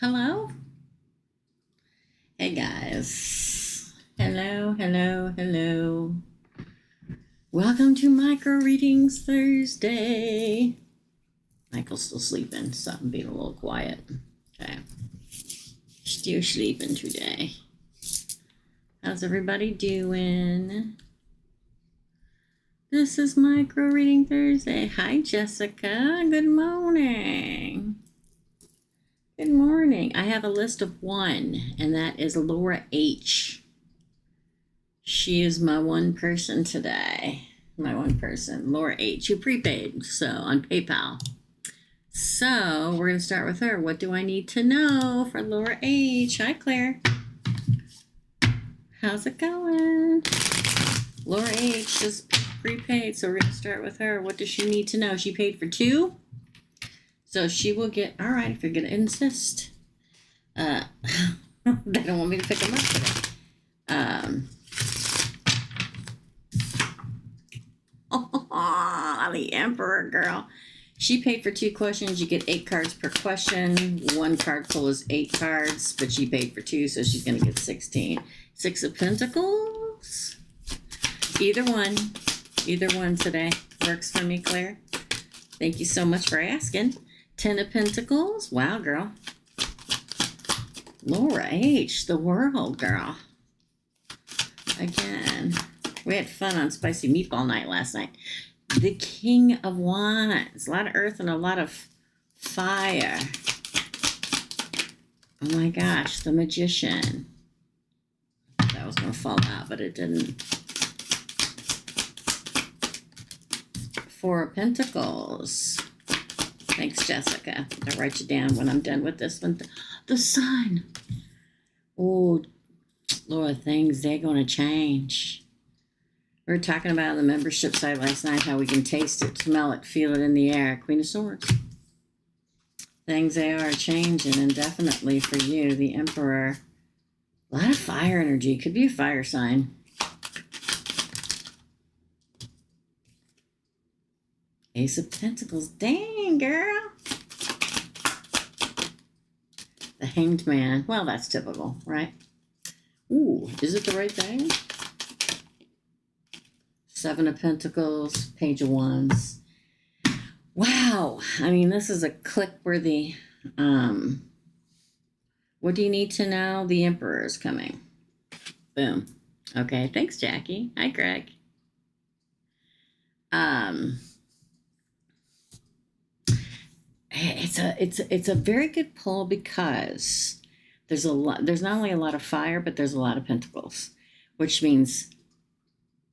Hello? Hey guys. Hello. Welcome to Micro Readings Thursday. Michael's still sleeping, so I'm being a little quiet. Okay. Still sleeping today. How's everybody doing? This is Micro Reading Thursday. Hi, Jessica. Good morning. Good morning. I have a list of one, and that is Laura H. She is my one person today. Laura H, who prepaid, so on PayPal. So we're going to start with her. What do I need to know for Laura H? Hi, Claire. How's it going? Laura H is prepaid, so we're going to start with her. What does she need to know? She paid for two. So she will get, all right, if you're going to insist. They don't want me to pick them up today. The Emperor girl. She paid for two questions. You get 8 cards per question. One card pull is 8 cards, but she paid for 2, so she's going to get 16. 6 of Pentacles. Either one today works for me, Claire. Thank you so much for asking. 10 of Pentacles. Wow, girl. Laura H, the world, girl. Again, we had fun on spicy meatball night last night. The King of Wands. A lot of earth and a lot of fire. Oh my gosh, the Magician. That was going to fall out, but it didn't. 4 of Pentacles. Thanks, Jessica. I'll write you down when I'm done with this one. The Sun. Oh, Lord, things, they're going to change. We were talking about on the membership site last night how we can taste it, smell it, feel it in the air. Queen of Swords. Things, they are changing, and definitely for you, the Emperor. A lot of fire energy. Could be a fire sign. Ace of Pentacles. Dang, girl. The Hanged Man. Well, that's typical, right? Ooh, is it the right thing? 7 of Pentacles. Page of Wands. Wow. I mean, this is a click-worthy. What do you need to know? The Emperor is coming. Boom. Okay, thanks, Jackie. Hi, Greg. It's a very good pull because there's not only a lot of fire, but there's a lot of pentacles, which means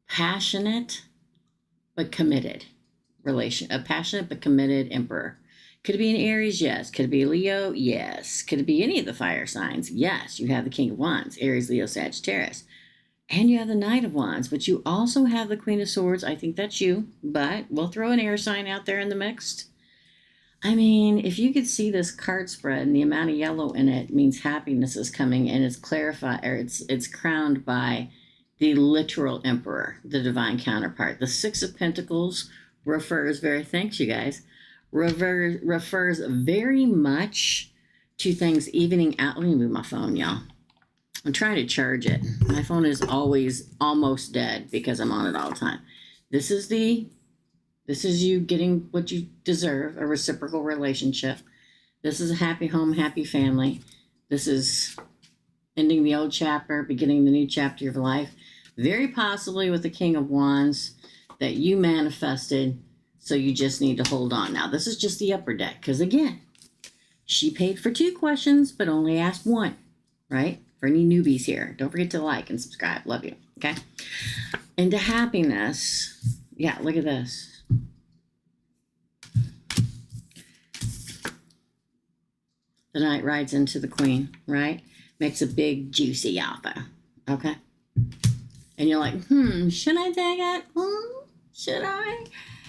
passionate but committed relation. A passionate but committed Emperor. Could it be an Aries? Yes. Could it be Leo? Yes. Could it be any of the fire signs? Yes. You have the King of Wands, Aries, Leo, Sagittarius. And you have the Knight of Wands, but you also have the Queen of Swords. I think that's you, but we'll throw an air sign out there in the mix. I mean, if you could see this card spread and the amount of yellow in it means happiness is coming, and it's clarified, or it's crowned by the literal Emperor, the divine counterpart. The 6 of Pentacles refers thanks you guys, refers very much to things evening out. Let me move my phone, y'all. I'm trying to charge it. My phone is always almost dead because I'm on it all the time. This is you getting what you deserve, a reciprocal relationship. This is a happy home, happy family. This is ending the old chapter, beginning the new chapter of life. Very possibly with the King of Wands that you manifested, so you just need to hold on. Now, this is just the upper deck, because again, she paid for 2 questions, but only asked 1, right? For any newbies here, don't forget to like and subscribe. Love you, okay? Into happiness. Yeah, look at this. The Knight rides into the Queen, right? Makes a big, juicy offer, okay? And you're like, should I take it? Should I?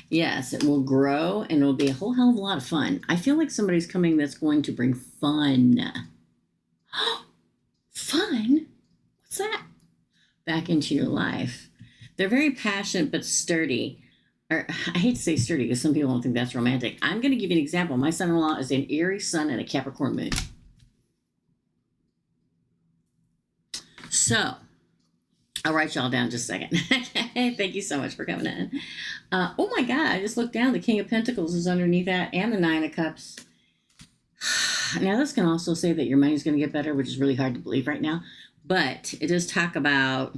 Yes, it will grow, and it'll be a whole hell of a lot of fun. I feel like somebody's coming that's going to bring fun. Fun? What's that? Back into your life. They're very passionate but sturdy. Or, I hate to say sturdy because some people don't think that's romantic. I'm going to give you an example. My son-in-law is an Aries sun and a Capricorn moon. So I'll write y'all down just a second. Thank you so much for coming in. Oh my God, I just looked down. The King of Pentacles is underneath that, and the Nine of Cups. Now, this can also say that your money's going to get better, which is really hard to believe right now. But it does talk about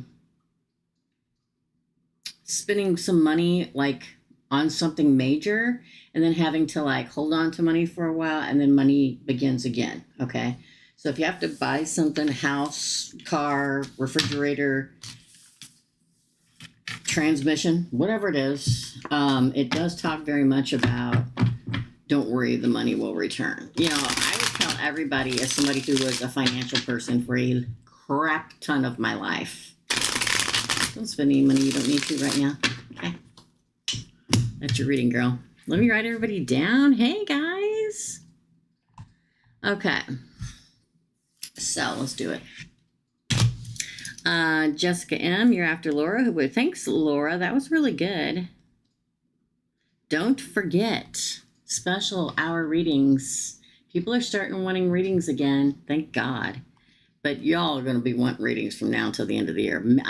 spending some money, like, on something major, and then having to, like, hold on to money for a while, and then money begins again, okay? So if you have to buy something, house, car, refrigerator, transmission, whatever it is, it does talk very much about, don't worry, the money will return. You know, I would tell everybody, as somebody who was a financial person for a crap ton of my life, don't spend any money you don't need to right now. Okay. That's your reading, girl. Let me write everybody down. Hey, guys. Okay. So let's do it. Jessica M., you're after Laura. Thanks, Laura. That was really good. Don't forget, special hour readings. People are starting wanting readings again. Thank God. But y'all are going to be wanting readings from now until the end of the year. And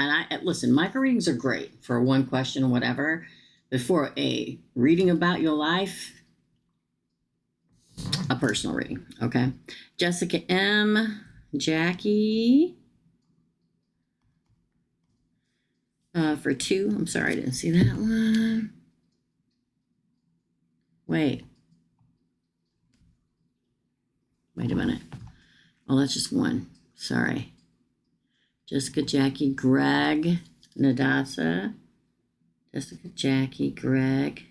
listen, micro readings are great for one question or whatever. But for a reading about your life, a personal reading, okay? Jessica M., Jackie, for 2. I'm sorry, I didn't see that one. Wait a minute. Oh, that's just 1. Sorry. Jessica, Jackie, Greg, Nadasa. Jessica, Jackie, Greg,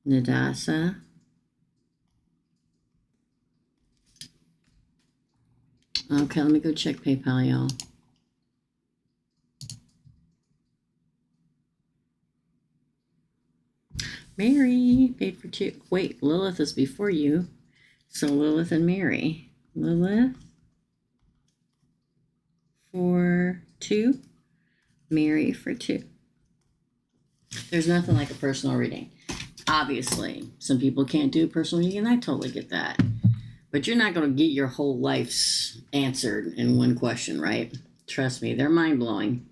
Nadasa. Okay, let me go check PayPal, y'all. Mary paid for 2. Wait, Lilith is before you. So Lilith and Mary. Lilith for 2. Mary for 2. There's nothing like a personal reading. Obviously, some people can't do a personal reading, and I totally get that. But you're not going to get your whole life's answered in one question, right? Trust me, they're mind-blowing.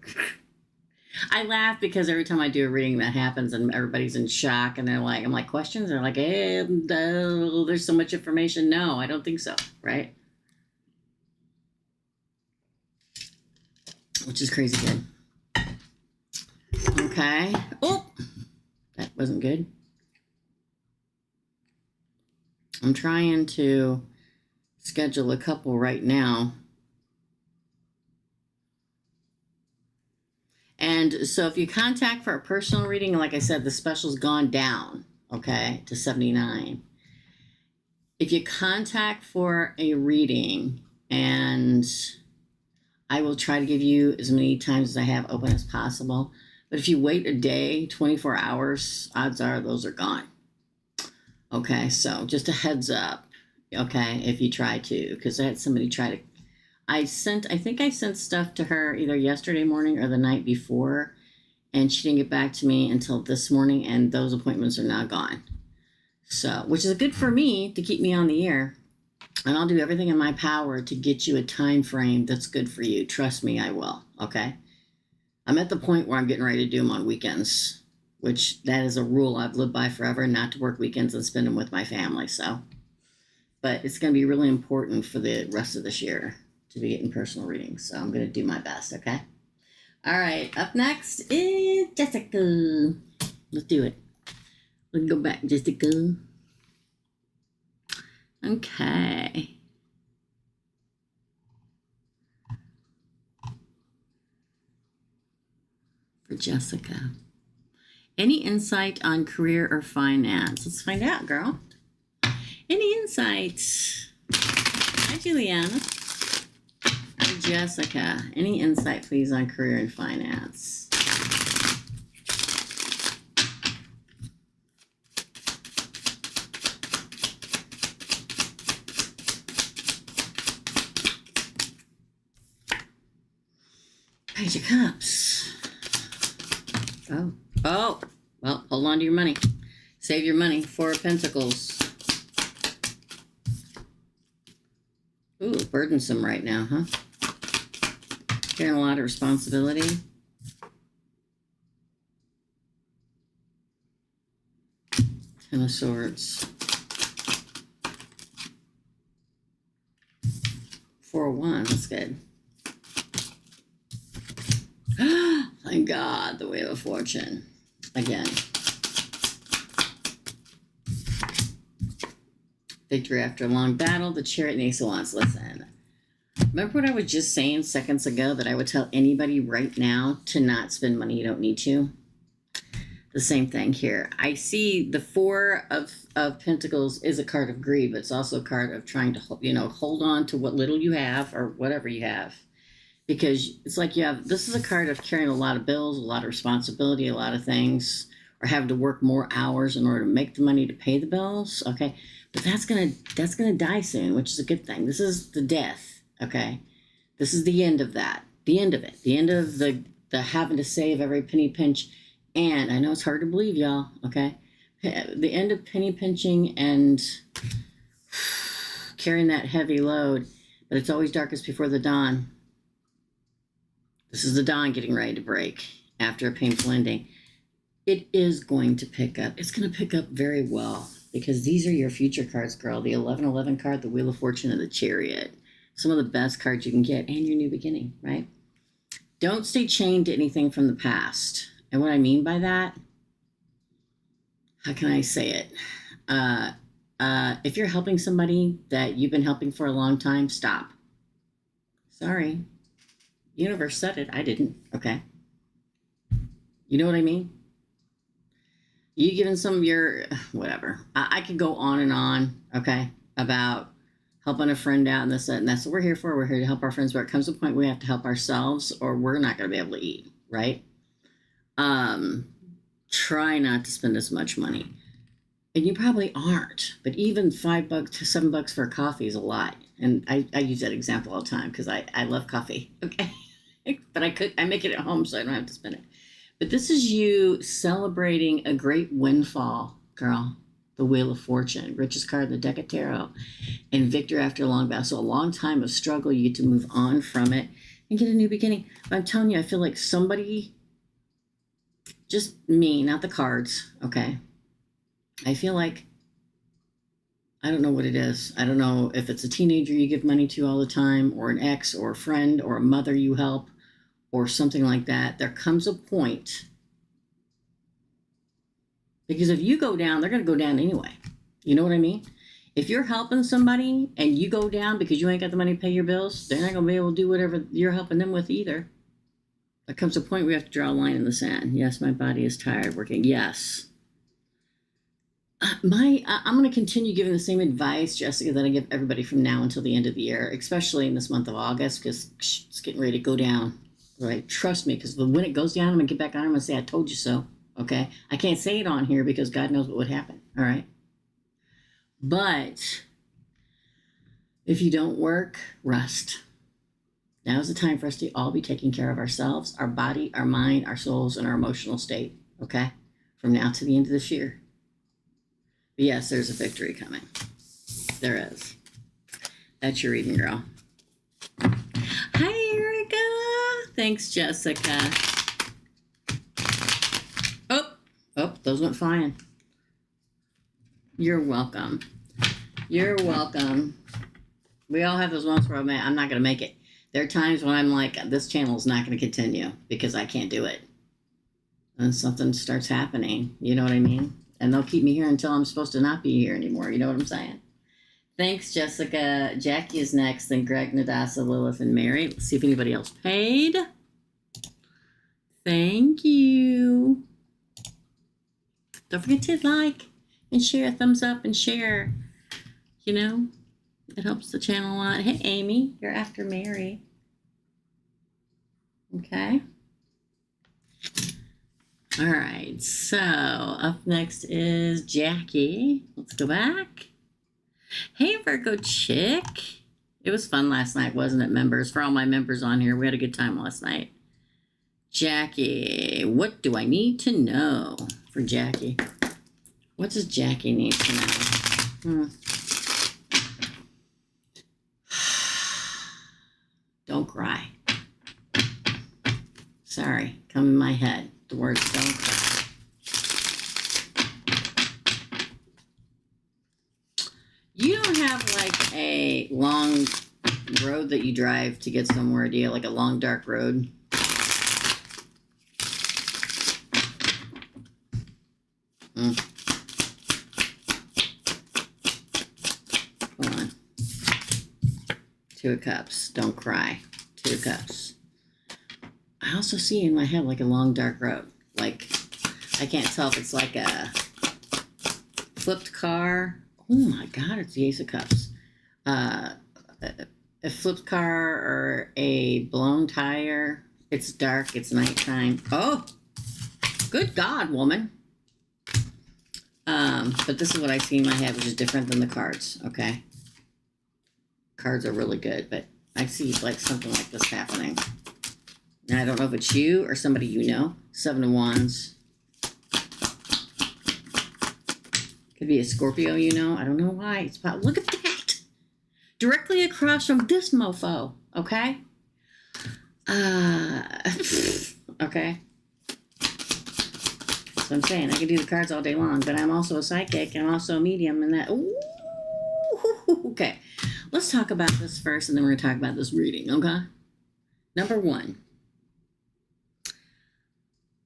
I laugh because every time I do a reading that happens and everybody's in shock, and they're like, I'm like, questions? They're like, hey, there's so much information. No, I don't think so, right? Which is crazy good. Okay. Oh, that wasn't good. I'm trying to schedule a couple right now. And so if you contact for a personal reading, like I said, the special's gone down, okay, to $79. If you contact for a reading, and I will try to give you as many times as I have open as possible. But if you wait a day, 24 hours, odds are those are gone. Okay, so just a heads up, okay, if you try to, because I had somebody try to, I think I sent stuff to her either yesterday morning or the night before, and she didn't get back to me until this morning, and those appointments are now gone. So, which is good for me to keep me on the air, and I'll do everything in my power to get you a time frame that's good for you. Trust me, I will, okay? I'm at the point where I'm getting ready to do them on weekends, which that is a rule I've lived by forever, not to work weekends and spend them with my family. So, but it's going to be really important for the rest of this year to be getting personal readings. So I'm going to do my best, okay? All right, up next is Jessica. Let's do it. Let's go back, Jessica. Okay. For Jessica. Any insight on career or finance? Let's find out, girl. Any insights? Hi, Juliana. Hi, Jessica. Any insight, please, on career and finance? Page of Cups. Oh, well, hold on to your money. Save your money. 4 of Pentacles. Ooh, burdensome right now, huh? Carrying a lot of responsibility. Ten of Swords. 4 of Wands, that's good. Thank God, the Wheel of Fortune. Again. Victory after a long battle, the Chariot and the Ace of Wands. Listen, remember what I was just saying seconds ago, that I would tell anybody right now to not spend money you don't need to? The same thing here. I see the Four of Pentacles is a card of greed, but it's also a card of trying to, hold on to what little you have or whatever you have. Because it's like this is a card of carrying a lot of bills, a lot of responsibility, a lot of things, or having to work more hours in order to make the money to pay the bills. Okay. But that's gonna die soon, which is a good thing. This is the death, okay? This is the end of that. The end of it. The end of the having to save every penny pinch. And I know it's hard to believe, y'all, okay? The end of penny pinching and carrying that heavy load, but it's always darkest before the dawn. This is the dawn getting ready to break after a painful ending. It is going to pick up. It's going to pick up very well. Because these are your future cards, girl. The 1111 card, the Wheel of Fortune, and the Chariot. Some of the best cards you can get, and your new beginning, right? Don't stay chained to anything from the past. And what I mean by that, how can I say it? If you're helping somebody that you've been helping for a long time, stop. Sorry. Universe said it. I didn't. Okay. You know what I mean? You giving some of your, whatever. I could go on and on, okay, about helping a friend out and this, that, and that's what we're here for. We're here to help our friends, but it comes to a point we have to help ourselves or we're not going to be able to eat, right? Try not to spend as much money. And you probably aren't, but even $5 to $7 for a coffee is a lot. And I use that example all the time because I love coffee, okay? But I make it at home so I don't have to spend it. But this is you celebrating a great windfall, girl. The Wheel of Fortune, richest card in the deck of tarot, and victory after a long battle. So a long time of struggle, you get to move on from it and get a new beginning. But I'm telling you, I feel like somebody, just me, not the cards, okay? I feel like, I don't know what it is. I don't know if it's a teenager you give money to all the time, or an ex, or a friend, or a mother you help, or something like that. There comes a point, because if you go down, they're going to go down anyway. You know what I mean? If you're helping somebody and you go down because you ain't got the money to pay your bills, they're not going to be able to do whatever you're helping them with either. There comes a point we have to draw a line in the sand. Yes, my body is tired working. Yes. I'm going to continue giving the same advice, Jessica, that I give everybody from now until the end of the year, especially in this month of August, because it's getting ready to go down. Right? Trust me, because when it goes down, I'm going to get back on. I'm going to say, I told you so. Okay? I can't say it on here because God knows what would happen. All right? But if you don't work, rest. Now's the time for us to all be taking care of ourselves, our body, our mind, our souls, and our emotional state. Okay? From now to the end of this year. But yes, there's a victory coming. There is. That's your reading, girl. Hi, Erica. Thanks, Jessica. Oh, those went flying. You're welcome. You're welcome. We all have those moments where I'm not going to make it. There are times when I'm like, this channel is not going to continue because I can't do it. And something starts happening. You know what I mean? And they'll keep me here until I'm supposed to not be here anymore. You know what I'm saying? Thanks, Jessica. Jackie is next, then Greg, Nadasa, Lilith, and Mary. Let's see if anybody else paid. Thank you. Don't forget to like and share, thumbs up and share. You know, it helps the channel a lot. Hey, Amy, you're after Mary. Okay. All right, so up next is Jackie. Let's go back. Hey, Virgo Chick. It was fun last night, wasn't it, members? For all my members on here, we had a good time last night. Jackie, what do I need to know for Jackie? What does Jackie need to know? Don't cry. Sorry, come in my head. The words don't cry. You don't have like a long road that you drive to get somewhere, do you? Like a long dark road? Hold on. Two of Cups. Don't cry. Two of Cups. I also see in my head like a long dark road. Like, I can't tell if it's like a flipped car. Oh my God, it's the Ace of Cups. A flipped car or a blown tire. It's dark. It's nighttime. Oh, good God, woman. But this is what I see in my head, which is different than the cards. Okay. Cards are really good, but I see like something like this happening. And I don't know if it's you or somebody you know. Seven of Wands. Could be a Scorpio, you know. I don't know why. It's about, look at that. Directly across from this mofo. Okay. Okay. So I'm saying I can do the cards all day long, but I'm also a psychic and I'm also a medium and that. Ooh, okay. Let's talk about this first and then we're going to talk about this reading, okay? Number one.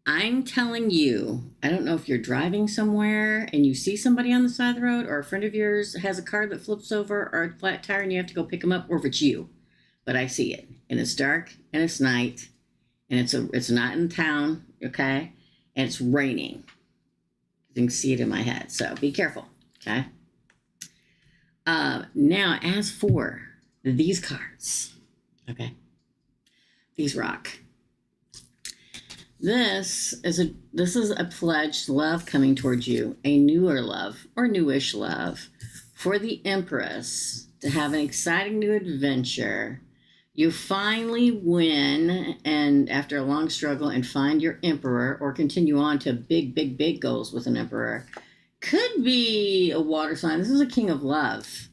I'm telling you, I don't know if you're driving somewhere and you see somebody on the side of the road or a friend of yours has a car that flips over or a flat tire and you have to go pick them up, or if it's you. But I see it. And it's dark and it's night and it's not in town, okay? And it's raining. You can see it in my head. So be careful, okay? Now, as for these cards, okay? These rock. This is a pledged love coming towards you, a newer love or newish love for the Empress to have an exciting new adventure. You finally win, and after a long struggle, and find your Emperor or continue on to big, big, big goals with an Emperor. Could be a water sign. This is a King of Love.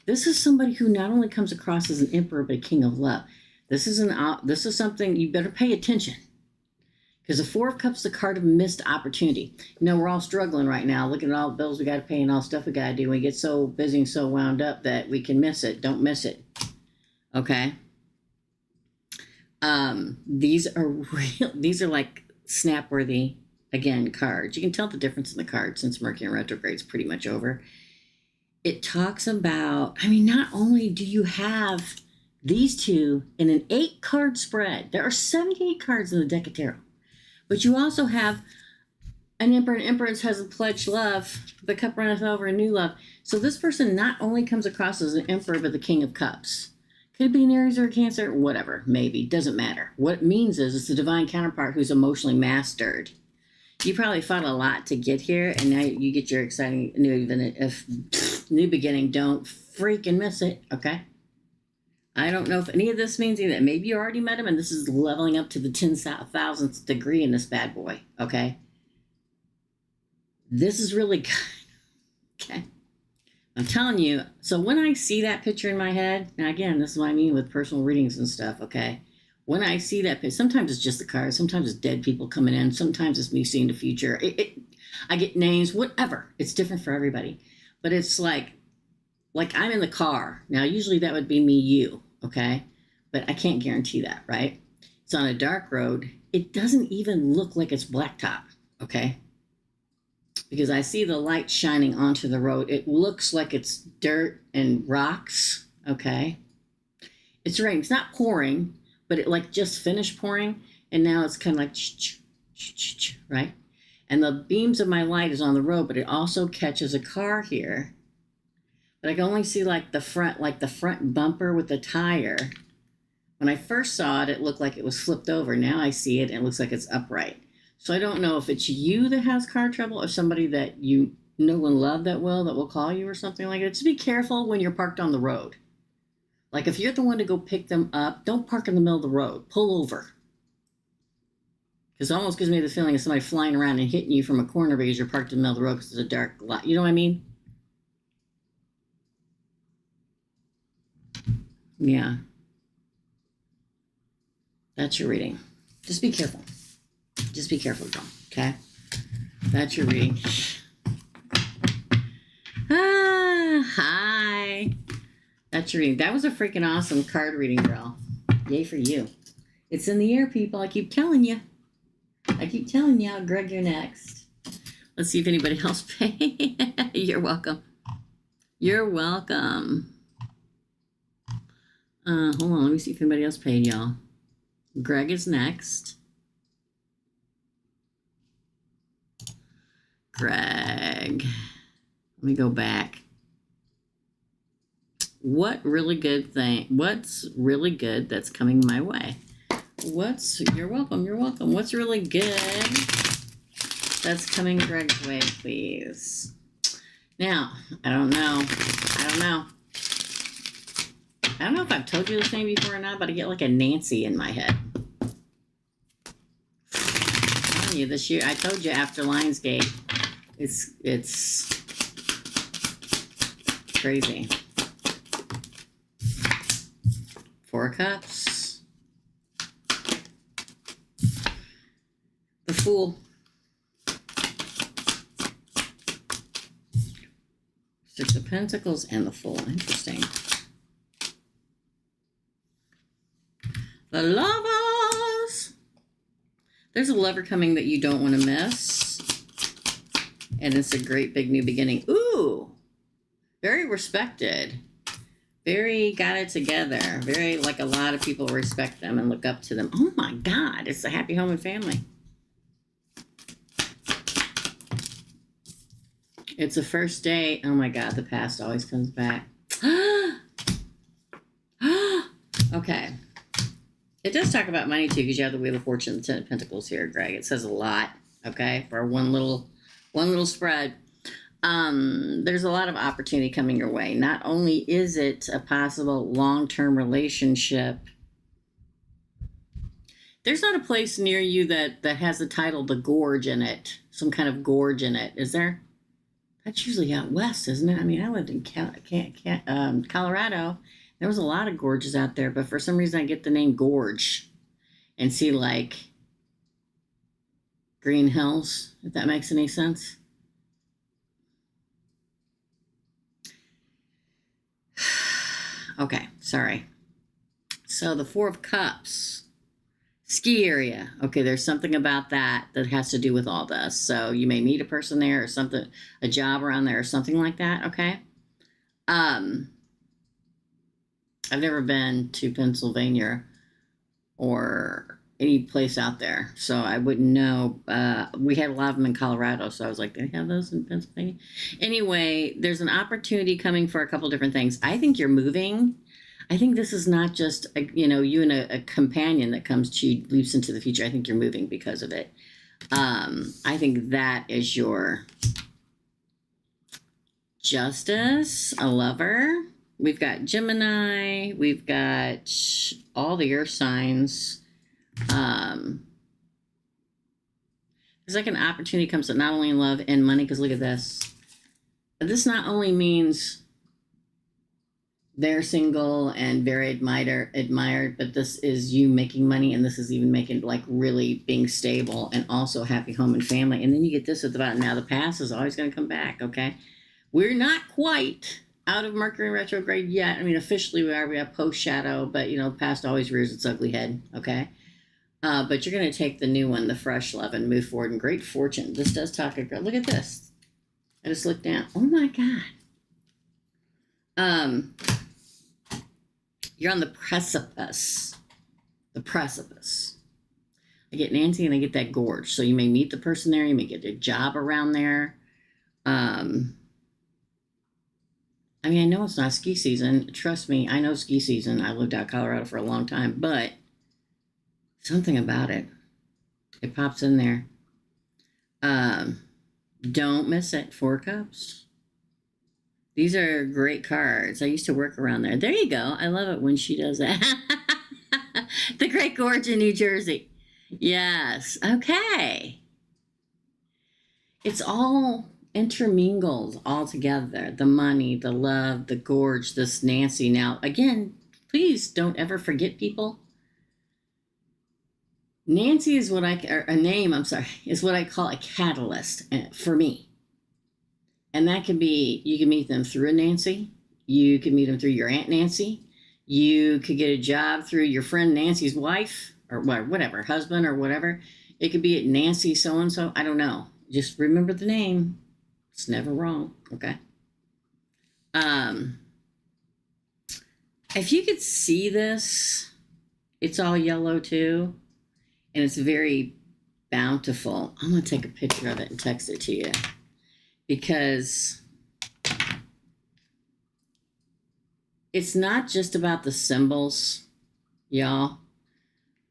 This is somebody who not only comes across as an Emperor, but a King of Love. This is something you better pay attention. Because the Four of Cups is a card of missed opportunity. You know, we're all struggling right now. Look at all the bills we got to pay and all the stuff we got to do. We get so busy and so wound up that we can miss it. Don't miss it. Okay? These are real. These are like snap-worthy, again, cards. You can tell the difference in the cards since Mercury in retrograde is pretty much over. It talks about, I mean, not only do you have these two in an 8-card spread. There are 78 cards in the deck of tarot. But you also have an Emperor and Empress has a pledged love. The cup runneth over, a new love. So this person not only comes across as an Emperor, but the King of Cups. Could be an Aries or a Cancer, whatever, maybe. Doesn't matter. What it means is it's the divine counterpart who's emotionally mastered. You probably fought a lot to get here, and now you get your exciting new beginning. Don't freaking miss it, okay? I don't know if any of this means either. Maybe you already met him, and this is leveling up to the 10,000th degree in this bad boy, okay? This is really good, okay? I'm telling you, so when I see that picture in my head, now again, this is what I mean with personal readings and stuff, okay? When I see that picture, sometimes it's just the cards, sometimes it's dead people coming in, sometimes it's me seeing the future. I get names, whatever. It's different for everybody. But it's like I'm in the car. Now, usually that would be me, you, okay? But I can't guarantee that, right? It's on a dark road. It doesn't even look like it's blacktop, okay? Because I see the light shining onto the road. It looks like it's dirt and rocks, okay? It's raining. It's not pouring, but it like just finished pouring, and now it's kind of like, right? And the beams of my light is on the road, but it also catches a car here. But I can only see like the front bumper with the tire. When I first saw it, it looked like it was flipped over. Now I see it, and it looks like it's upright. So I don't know if it's you that has car trouble or somebody that you know and love that will call you or something like that. Just be careful when you're parked on the road. Like if you're the one to go pick them up, don't park in the middle of the road. Pull over. Because it almost gives me the feeling of somebody flying around and hitting you from a corner because you're parked in the middle of the road because it's a dark lot. You know what I mean? Yeah. That's your reading. Just be careful. Just be careful, girl. Okay? That's your reading. Hi. That's your reading. That was a freaking awesome card reading, girl. Yay for you. It's in the air, people. I keep telling you. Greg, you're next. Let's see if anybody else paid. You're welcome. You're welcome. Hold on. Let me see if anybody else paid, y'all. Greg is next. Greg. Let me go back. What's really good that's coming my way? You're welcome. What's really good that's coming Greg's way, please? Now, I don't know if I've told you this name before or not, but I get like a Nancy in my head. I'm telling you, this year, I told you after Lionsgate, it's crazy. Four of Cups. The Fool. Six of Pentacles and the Fool. Interesting. The Lovers. There's a lover coming that you don't want to miss. And it's a great big new beginning. Ooh. Very respected. Very got it together. Very, like, a lot of people respect them and look up to them. Oh my God. It's a happy home and family. It's a first date. Oh my God. The past always comes back. Okay. It does talk about money too, because you have the Wheel of Fortune, the Ten of Pentacles here, Greg. It says a lot. Okay. For one little spread. There's a lot of opportunity coming your way. Not only is it a possible long-term relationship, there's not a place near you that has the title The Gorge in it, some kind of gorge in it. Is there? That's usually out west, isn't it? I mean, I lived in Colorado. There was a lot of gorges out there, but for some reason I get the name Gorge and see like Green Hills, if that makes any sense. Okay, sorry. So the Four of Cups, ski area. Okay, there's something about that has to do with all this. So you may meet a person there or something, a job around there or something like that. Okay. I've never been to Pennsylvania or any place out there, so I wouldn't know. We had a lot of them in Colorado, so I was like, do they have those in Pennsylvania? Anyway, there's an opportunity coming for a couple different things. I think you're moving. I think this is not just, you and a companion that comes to you, leaps into the future. I think you're moving because of it. I think that is your Justice, a Lover. We've got Gemini. We've got all the earth signs. There's like an opportunity comes up not only in love and money, because look at this. This not only means they're single and very admired, but this is you making money, and this is even making like really being stable and also happy home and family. And then you get this at the bottom. Now the past is always going to come back. Okay, we're not quite out of Mercury retrograde yet. I mean, officially we are. We have post shadow, but the past always rears its ugly head. Okay. But you're going to take the new one, the fresh love, and move forward in great fortune. This does talk about, look at this. I just looked down. Oh my God. You're on the precipice. The precipice. I get Nancy and I get that gorge. So you may meet the person there. You may get a job around there. I mean, I know it's not ski season. Trust me, I know ski season. I lived out Colorado for a long time, but something about it. It pops in there. Don't miss it. Four Cups. These are great cards. I used to work around there. There you go. I love it when she does that. The Great Gorge in New Jersey. Yes. Okay. It's all intermingled all together. The money, the love, the gorge, this Nancy. Now, again, please don't ever forget, people. Nancy is what or a name, I'm sorry, is what I call a catalyst for me. And that can be, you can meet them through a Nancy. You can meet them through your Aunt Nancy. You could get a job through your friend Nancy's wife or whatever, husband or whatever. It could be at Nancy so-and-so. I don't know. Just remember the name. It's never wrong. Okay. If you could see this, it's all yellow too. And it's very bountiful. I'm going to take a picture of it and text it to you. Because it's not just about the symbols, y'all.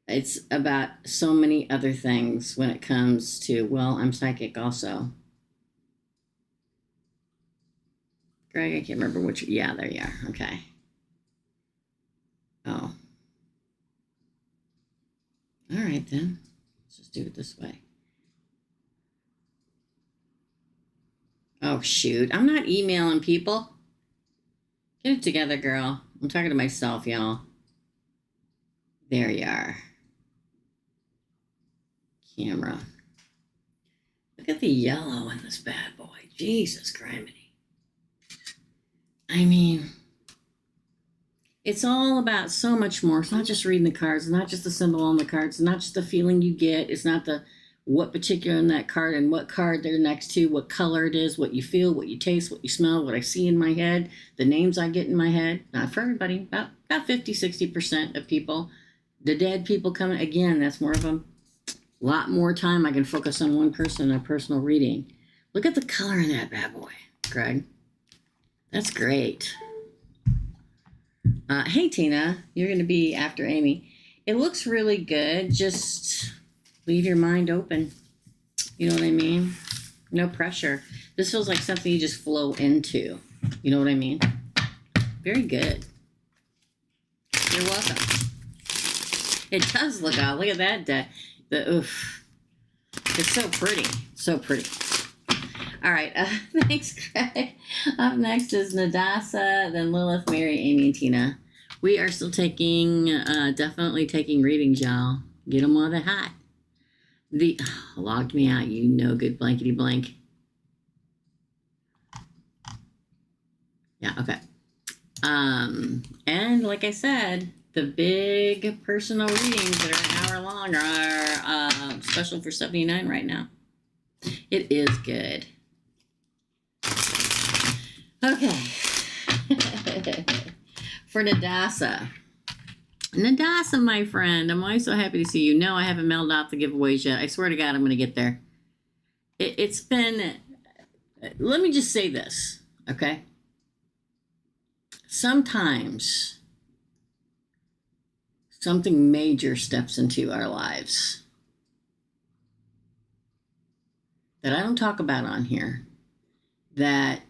It's about so many other things when it comes to, well, I'm psychic also. Greg, I can't remember which. Yeah, there you are. Okay. Oh. All right, then. Let's just do it this way. Oh, shoot. I'm not emailing people. Get it together, girl. I'm talking to myself, y'all. There you are. Camera. Look at the yellow in this bad boy. Jesus Christ. I mean, it's all about so much more. It's not just reading the cards. It's not just the symbol on the cards. It's not just the feeling you get. It's not the what particular in that card and what card they're next to, what color it is, what you feel, what you taste, what you smell, what I see in my head, the names I get in my head. Not for everybody, about 50, 60% of people. The dead people coming, again, that's more of a lot more time I can focus on one person in a personal reading. Look at the color in that bad boy, Greg. That's great. Hey, Tina, you're going to be after Amy. It looks really good. Just leave your mind open. You know what I mean? No pressure. This feels like something you just flow into. You know what I mean? Very good. You're welcome. It does look out. Look at that. Oof. It's so pretty. So pretty. All right. Thanks, Greg. Up next is Nadasa, then Lilith, Mary, Amy, and Tina. We are still definitely taking readings, y'all. Get them while they're hot. Logged me out, you no good blankety blank. Yeah, okay. And like I said, the big personal readings that are an hour long are special for $79 right now. It is good. Okay. For Nadasa. Nadasa, my friend, I'm always so happy to see you. No, I haven't mailed out the giveaways yet. I swear to God, I'm going to get there. It's been, let me just say this, okay? Sometimes something major steps into our lives that I don't talk about on here, that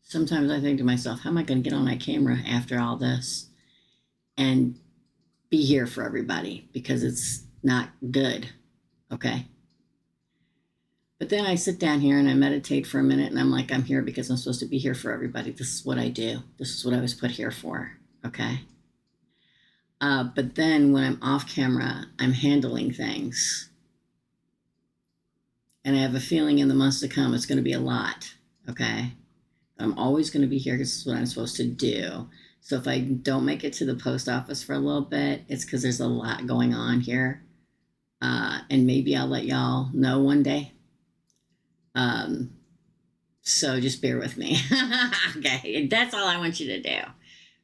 sometimes I think to myself, how am I going to get on my camera after all this and be here for everybody? Because it's not good, okay? But then I sit down here and I meditate for a minute and I'm like, I'm here because I'm supposed to be here for everybody. This is what I do. This is what I was put here for, okay? But then when I'm off camera, I'm handling things. And I have a feeling in the months to come, it's going to be a lot, okay? I'm always going to be here because this is what I'm supposed to do. So if I don't make it to the post office for a little bit, it's because there's a lot going on here. And maybe I'll let y'all know one day. So just bear with me. Okay, that's all I want you to do.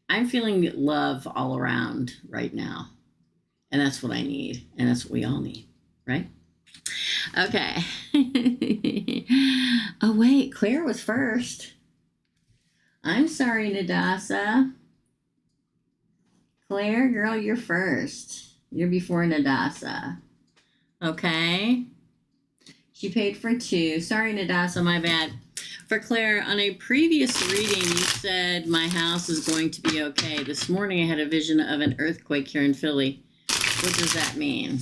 I'm feeling love all around right now. And that's what I need. And that's what we all need, right? Okay. Oh, wait, Claire was first. I'm sorry, Nadasa. Claire, girl, you're first. You're before Nadasa. Okay. She paid for 2. Sorry, Nadasa, my bad. For Claire, on a previous reading, you said my house is going to be okay. This morning, I had a vision of an earthquake here in Philly. What does that mean?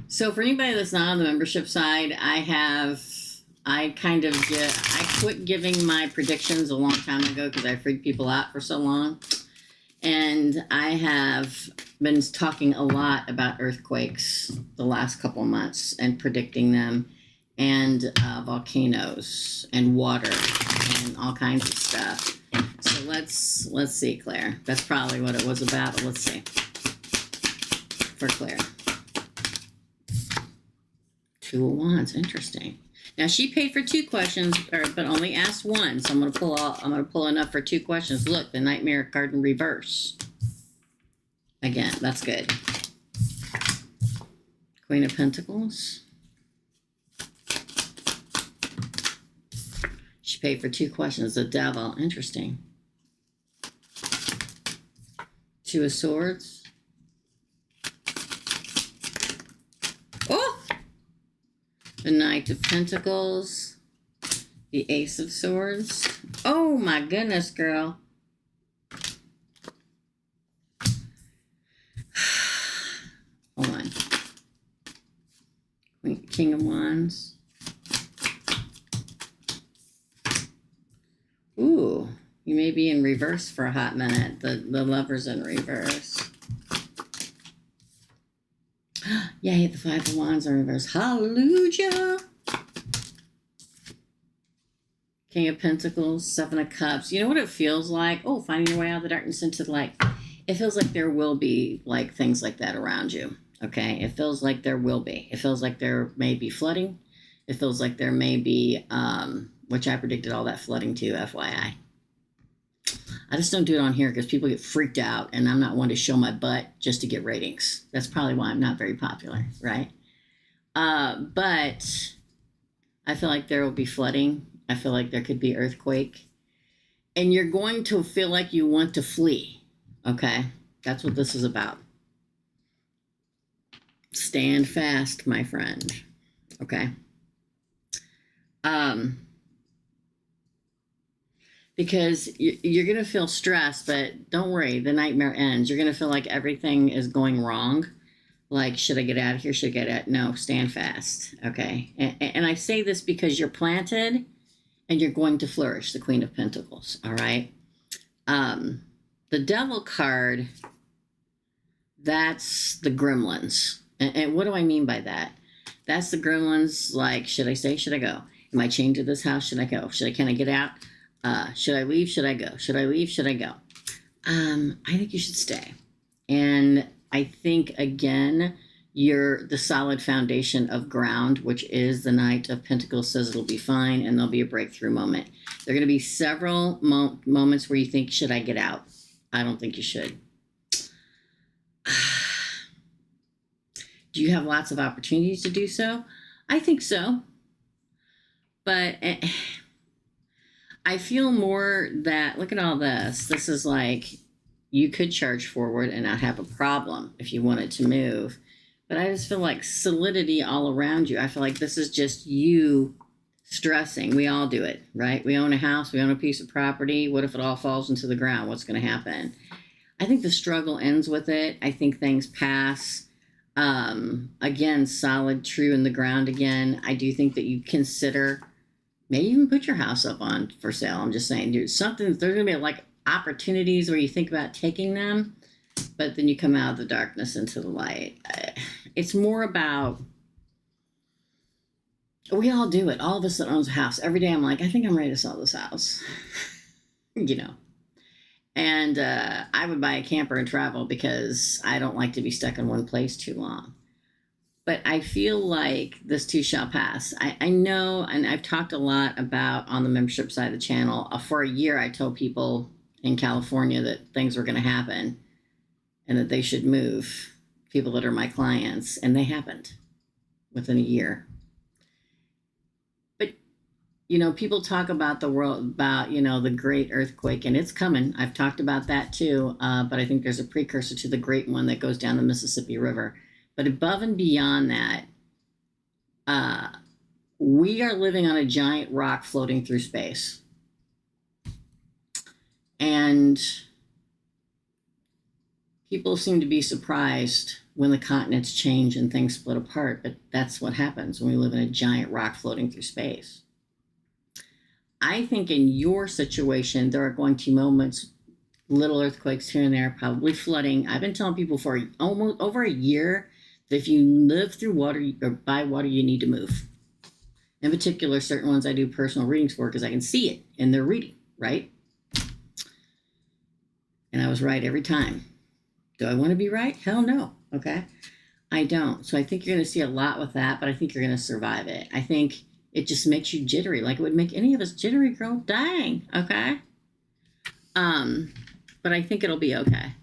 So for anybody that's not on the membership side, I quit giving my predictions a long time ago because I freaked people out for so long. And I have been talking a lot about earthquakes the last couple months and predicting them, and volcanoes and water and all kinds of stuff. So let's see, Claire. That's probably what it was about, but let's see. For Claire. Two of Wands, interesting. Now she paid for 2 questions, but only asked 1. So I'm gonna pull enough for 2 questions. Look, the Nightmare card in reverse. Again, that's good. Queen of Pentacles. She paid for 2 questions. The Devil, interesting. 2 of Swords. Oh! The Knight of Pentacles, the Ace of Swords. Oh my goodness, girl. Hold on. King of Wands. Ooh, you may be in reverse for a hot minute. The Lover's in reverse. Yay, the 5 of Wands in reverse. Hallelujah. King of Pentacles, 7 of Cups. You know what it feels like? Oh, finding your way out of the darkness into the light. It feels like there will be like things like that around you. Okay, it feels like there will be. It feels like there may be flooding. It feels like there may be, which I predicted all that flooding too, FYI. I just don't do it on here because people get freaked out, and I'm not one to show my butt just to get ratings. That's probably why I'm not very popular, right? But I feel like there will be flooding. I feel like there could be earthquake. And you're going to feel like you want to flee, okay? That's what this is about. Stand fast, my friend, okay? Because you're going to feel stressed, but don't worry, the nightmare ends. You're going to feel like everything is going wrong. Like, should I get out of here? Should I get out? No, stand fast, okay? And I say this because you're planted and you're going to flourish, the Queen of Pentacles, all right? The Devil card, that's the gremlins. And what do I mean by that? That's the gremlins, like, should I stay? Should I go? Am I chained to this house? Should I go? Can I get out? Should I leave? Should I go? Should I leave? Should I go? I think you should stay. And I think, again, you're the solid foundation of ground, which is the Knight of Pentacles, says it'll be fine, and there'll be a breakthrough moment. There are going to be several moments where you think, should I get out? I don't think you should. Do you have lots of opportunities to do so? I think so. But I feel more that, look at all this. This is like, you could charge forward and not have a problem if you wanted to move. But I just feel like solidity all around you. I feel like this is just you stressing. We all do it, right? We own a house. We own a piece of property. What if it all falls into the ground? What's going to happen? I think the struggle ends with it. I think things pass. Again, solid, true in the ground again. I do think that you consider, maybe even put your house up on for sale. I'm just saying, dude, something, there's going to be like opportunities where you think about taking them, but then you come out of the darkness into the light. It's more about, we all do it. All of us that owns a house, every day I'm like, I think I'm ready to sell this house, you know. And I would buy a camper and travel because I don't like to be stuck in one place too long. But I feel like this too shall pass. I know, and I've talked a lot about on the membership side of the channel. For a year, I told people in California that things were going to happen and that they should move, people that are my clients, and they happened within a year. But, you know, people talk about the world, about, you know, the great earthquake, and it's coming. I've talked about that too, but I think there's a precursor to the great one that goes down the Mississippi River. But above and beyond that, we are living on a giant rock floating through space. And people seem to be surprised when the continents change and things split apart, but that's what happens when we live in a giant rock floating through space. I think in your situation, there are going to be moments little earthquakes here and there, probably flooding. I've been telling people for almost over a year that if you live through water or by water, you need to move. In particular, certain ones I do personal readings for because I can see it in their reading, right? And I was right every time. Do I want to be right? Hell no. Okay. I don't. So I think you're going to see a lot with that, but I think you're going to survive it. I think it just makes you jittery, like it would make any of us jittery, girl. Dang. Okay. But I think it'll be okay.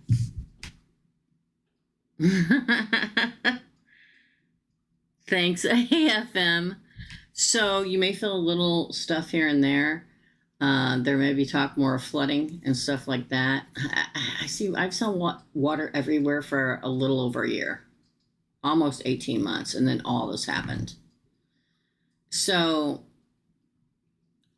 Thanks, AFM. So you may feel a little stuff here and there. There may be talk more of flooding and stuff like that. I've seen water everywhere for a little over a year, almost 18 months, and then all this happened. So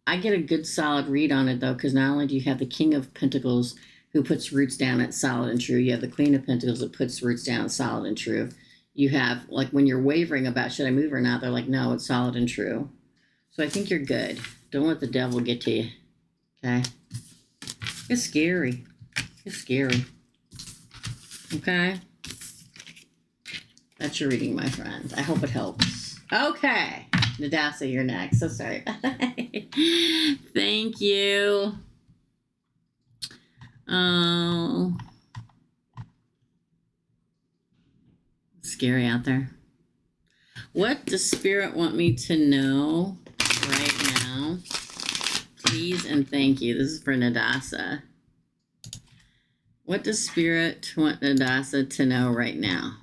I get a good solid read on it though, because not only do you have the King of Pentacles who puts roots down at solid and true, you have the Queen of Pentacles that puts roots down at solid and true. You have, like, when you're wavering about should I move or not, they're like, no, it's solid and true. So I think you're good. Don't let the devil get to you. Okay? It's scary. It's scary. Okay? That's your reading, my friend. I hope it helps. Okay. Nadasa, you're next. So sorry. Thank you. Oh. Scary out there. What does Spirit want me to know right now? Please and thank you. This is for Nadasa. What does Spirit want Nadasa to know right now?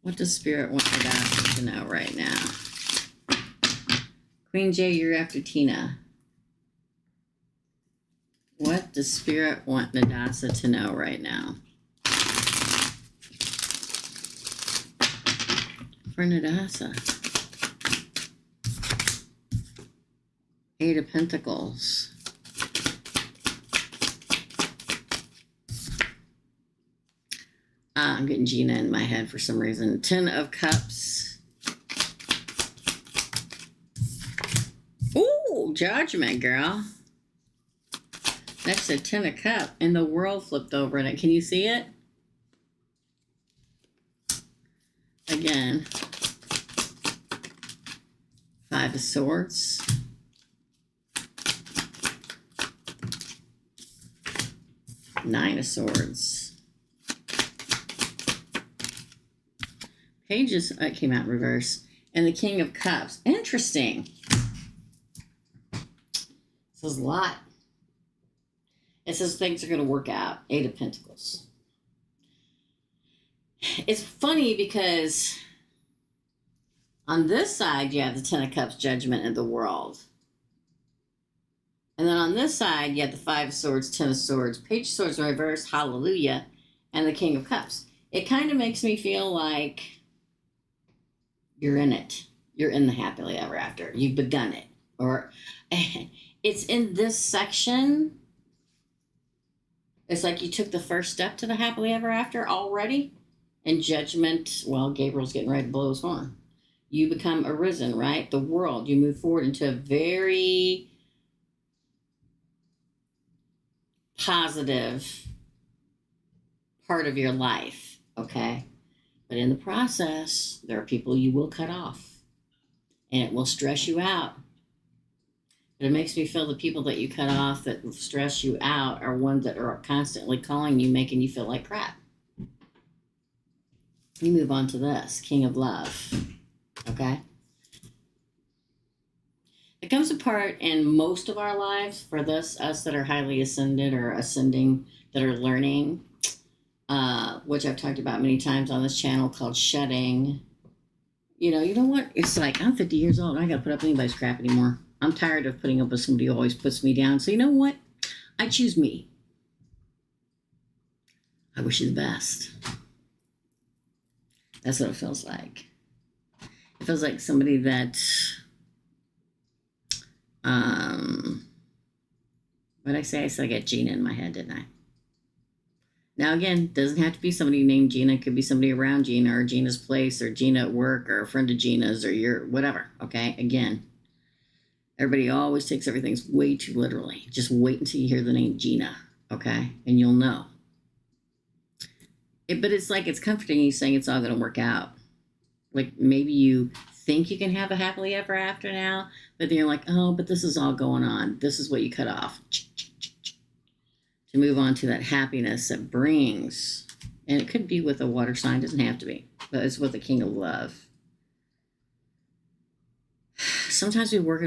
What does Spirit want Nadasa to know right now? Queen J, you're after Tina. What does Spirit want Nadasa to know right now? For Nadasa. Eight of Pentacles. I'm getting Gina in my head for some reason. Ten of Cups. Ooh, Judgment, girl. Next to Ten of Cups, and the world flipped over in it. Can you see it? Again. Five of Swords. Nine of Swords. Pages, it came out in reverse. And the King of Cups. Interesting. This is a lot. It says things are going to work out. Eight of Pentacles. It's funny because on this side, you have the Ten of Cups, Judgment, and the world. And then on this side, you have the Five of Swords, Ten of Swords, Page of Swords in reverse, Hallelujah, and the King of Cups. It kind of makes me feel like you're in it. You're in the happily ever after. You've begun it. Or it's in this section. It's like you took the first step to the happily ever after already. And Judgment, well, Gabriel's getting ready to blow his horn. You become arisen, right? The world. You move forward into a very positive part of your life, okay? But in the process, there are people you will cut off. And it will stress you out. But it makes me feel the people that you cut off that stress you out are ones that are constantly calling you, making you feel like crap. You move on to this, King of Love, okay? It comes apart in most of our lives for this, us that are highly ascended or ascending, that are learning, which I've talked about many times on this channel, called shedding. You know what? It's like, I'm 50 years old. I got to put up with anybody's crap anymore. I'm tired of putting up with somebody who always puts me down. So you know what? I choose me. I wish you the best. That's what it feels like. It feels like somebody that, what did I say? I said I got Gina in my head, didn't I? Now, again, doesn't have to be somebody named Gina. It could be somebody around Gina or Gina's place or Gina at work or a friend of Gina's or your whatever, okay? Again, Everybody always takes everything way too literally. Just wait until you hear the name Gina, okay? And you'll know. But it's like it's comforting you saying it's all going to work out. Like maybe you think you can have a happily ever after now, but then you're like, oh, but this is all going on. This is what you cut off. To move on to that happiness that brings, and it could be with a water sign, doesn't have to be, but it's with the King of Love. Sometimes we work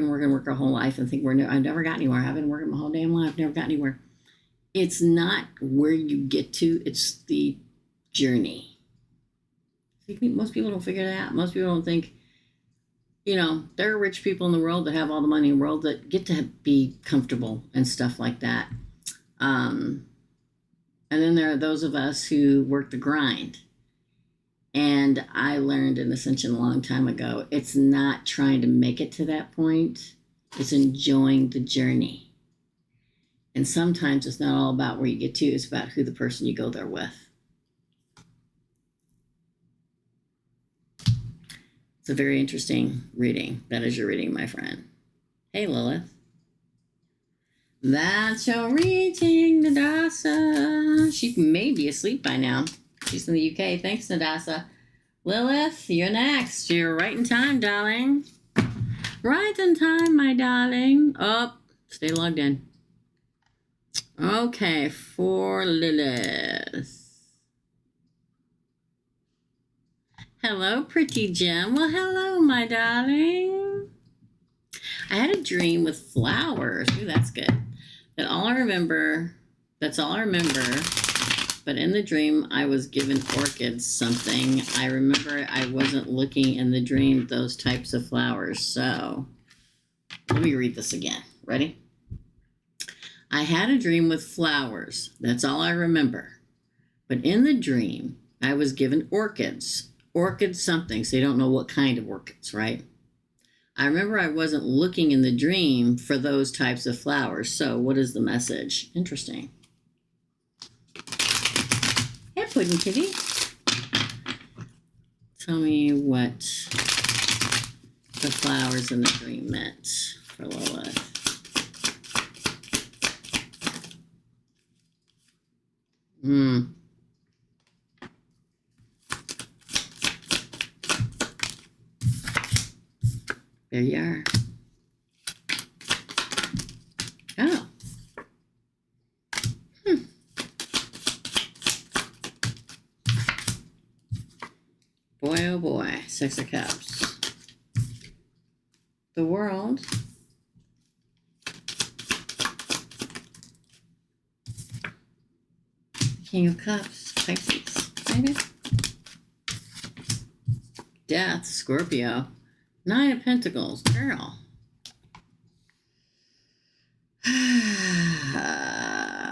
our whole life and think I've never got anywhere. I've been working my whole damn life, never got anywhere. It's not where you get to, it's the journey. Most people don't figure that out. Most people don't think, there are rich people in the world that have all the money in the world that get to be comfortable and stuff like that. And then there are those of us who work the grind. And I learned in Ascension a long time ago, it's not trying to make it to that point. It's enjoying the journey. And sometimes it's not all about where you get to, it's about who the person you go there with. It's a very interesting reading. That is your reading, my friend. Hey, Lilith. That's your reading, Nadasa. She may be asleep by now. She's in the UK. Thanks, Nadasa. Lilith, you're next. You're right in time, darling. Right in time, my darling. Oh, stay logged in. Okay, for Lilith. Hello, pretty gem. Well, hello, my darling. I had a dream with flowers. Ooh, that's good. That's all I remember. But in the dream, I was given orchids something. I remember I wasn't looking in the dream at those types of flowers. So let me read this again. Ready? I had a dream with flowers. That's all I remember. But in the dream, I was given orchids. Orchid something. So you don't know what kind of orchids, right? I remember I wasn't looking in the dream for those types of flowers. So what is the message? Interesting. Yeah, Pudding Kitty. Tell me what the flowers in the dream meant for Lilith. There you are. Oh. Boy, oh boy. Six of Cups. The World. King of Cups. Pisces. Maybe. Death. Scorpio. Nine of Pentacles, girl.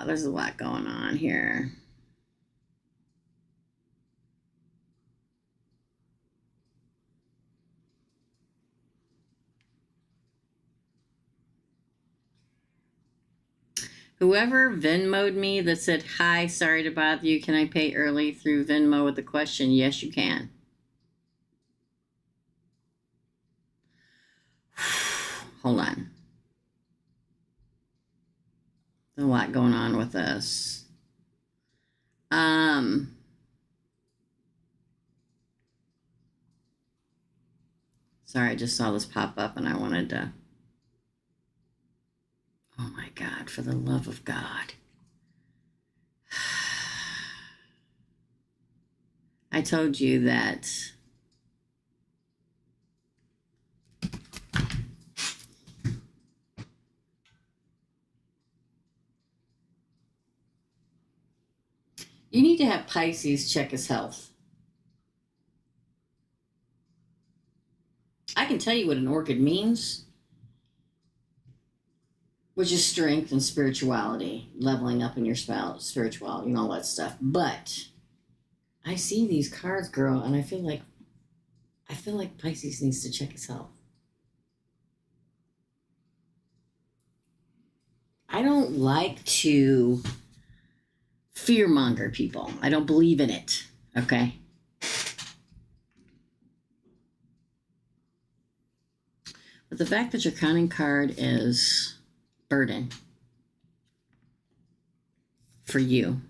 There's a lot going on here. Whoever Venmo'd me that said, hi, sorry to bother you, can I pay early through Venmo with the question? Yes, you can. Hold on. There's a lot going on with this. Sorry, I just saw this pop up and I wanted to. Oh my God, for the love of God. I told you that you need to have Pisces check his health. I can tell you what an orchid means, which is strength and spirituality, leveling up in your spirituality and all that stuff. But I see these cards, girl, and I feel like Pisces needs to check his health. I don't like to fearmonger people. I don't believe in it, okay? But the fact that your crowning card is burden for you.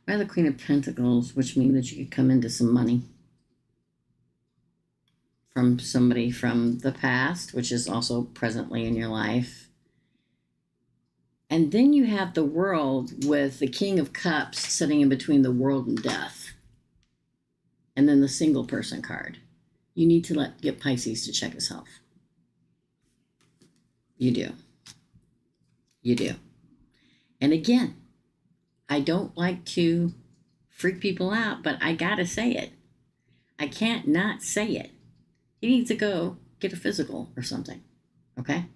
I have the Queen of Pentacles, which means that you could come into some money from somebody from the past, which is also presently in your life. And then you have the World with the King of Cups sitting in between the world and death. And then the single person card. You need to get Pisces to check his health. You do. You do. And again, I don't like to freak people out, but I gotta say it. I can't not say it. He needs to go get a physical or something, okay?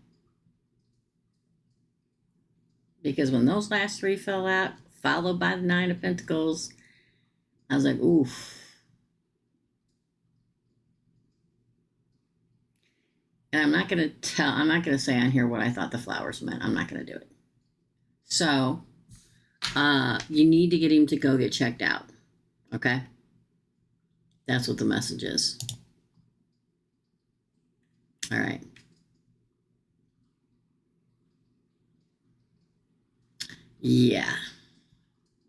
Because when those last three fell out, followed by the Nine of Pentacles, I was like, oof. And I'm not going to say on here what I thought the flowers meant. I'm not going to do it. So, you need to get him to go get checked out. Okay? That's what the message is. All right. Yeah.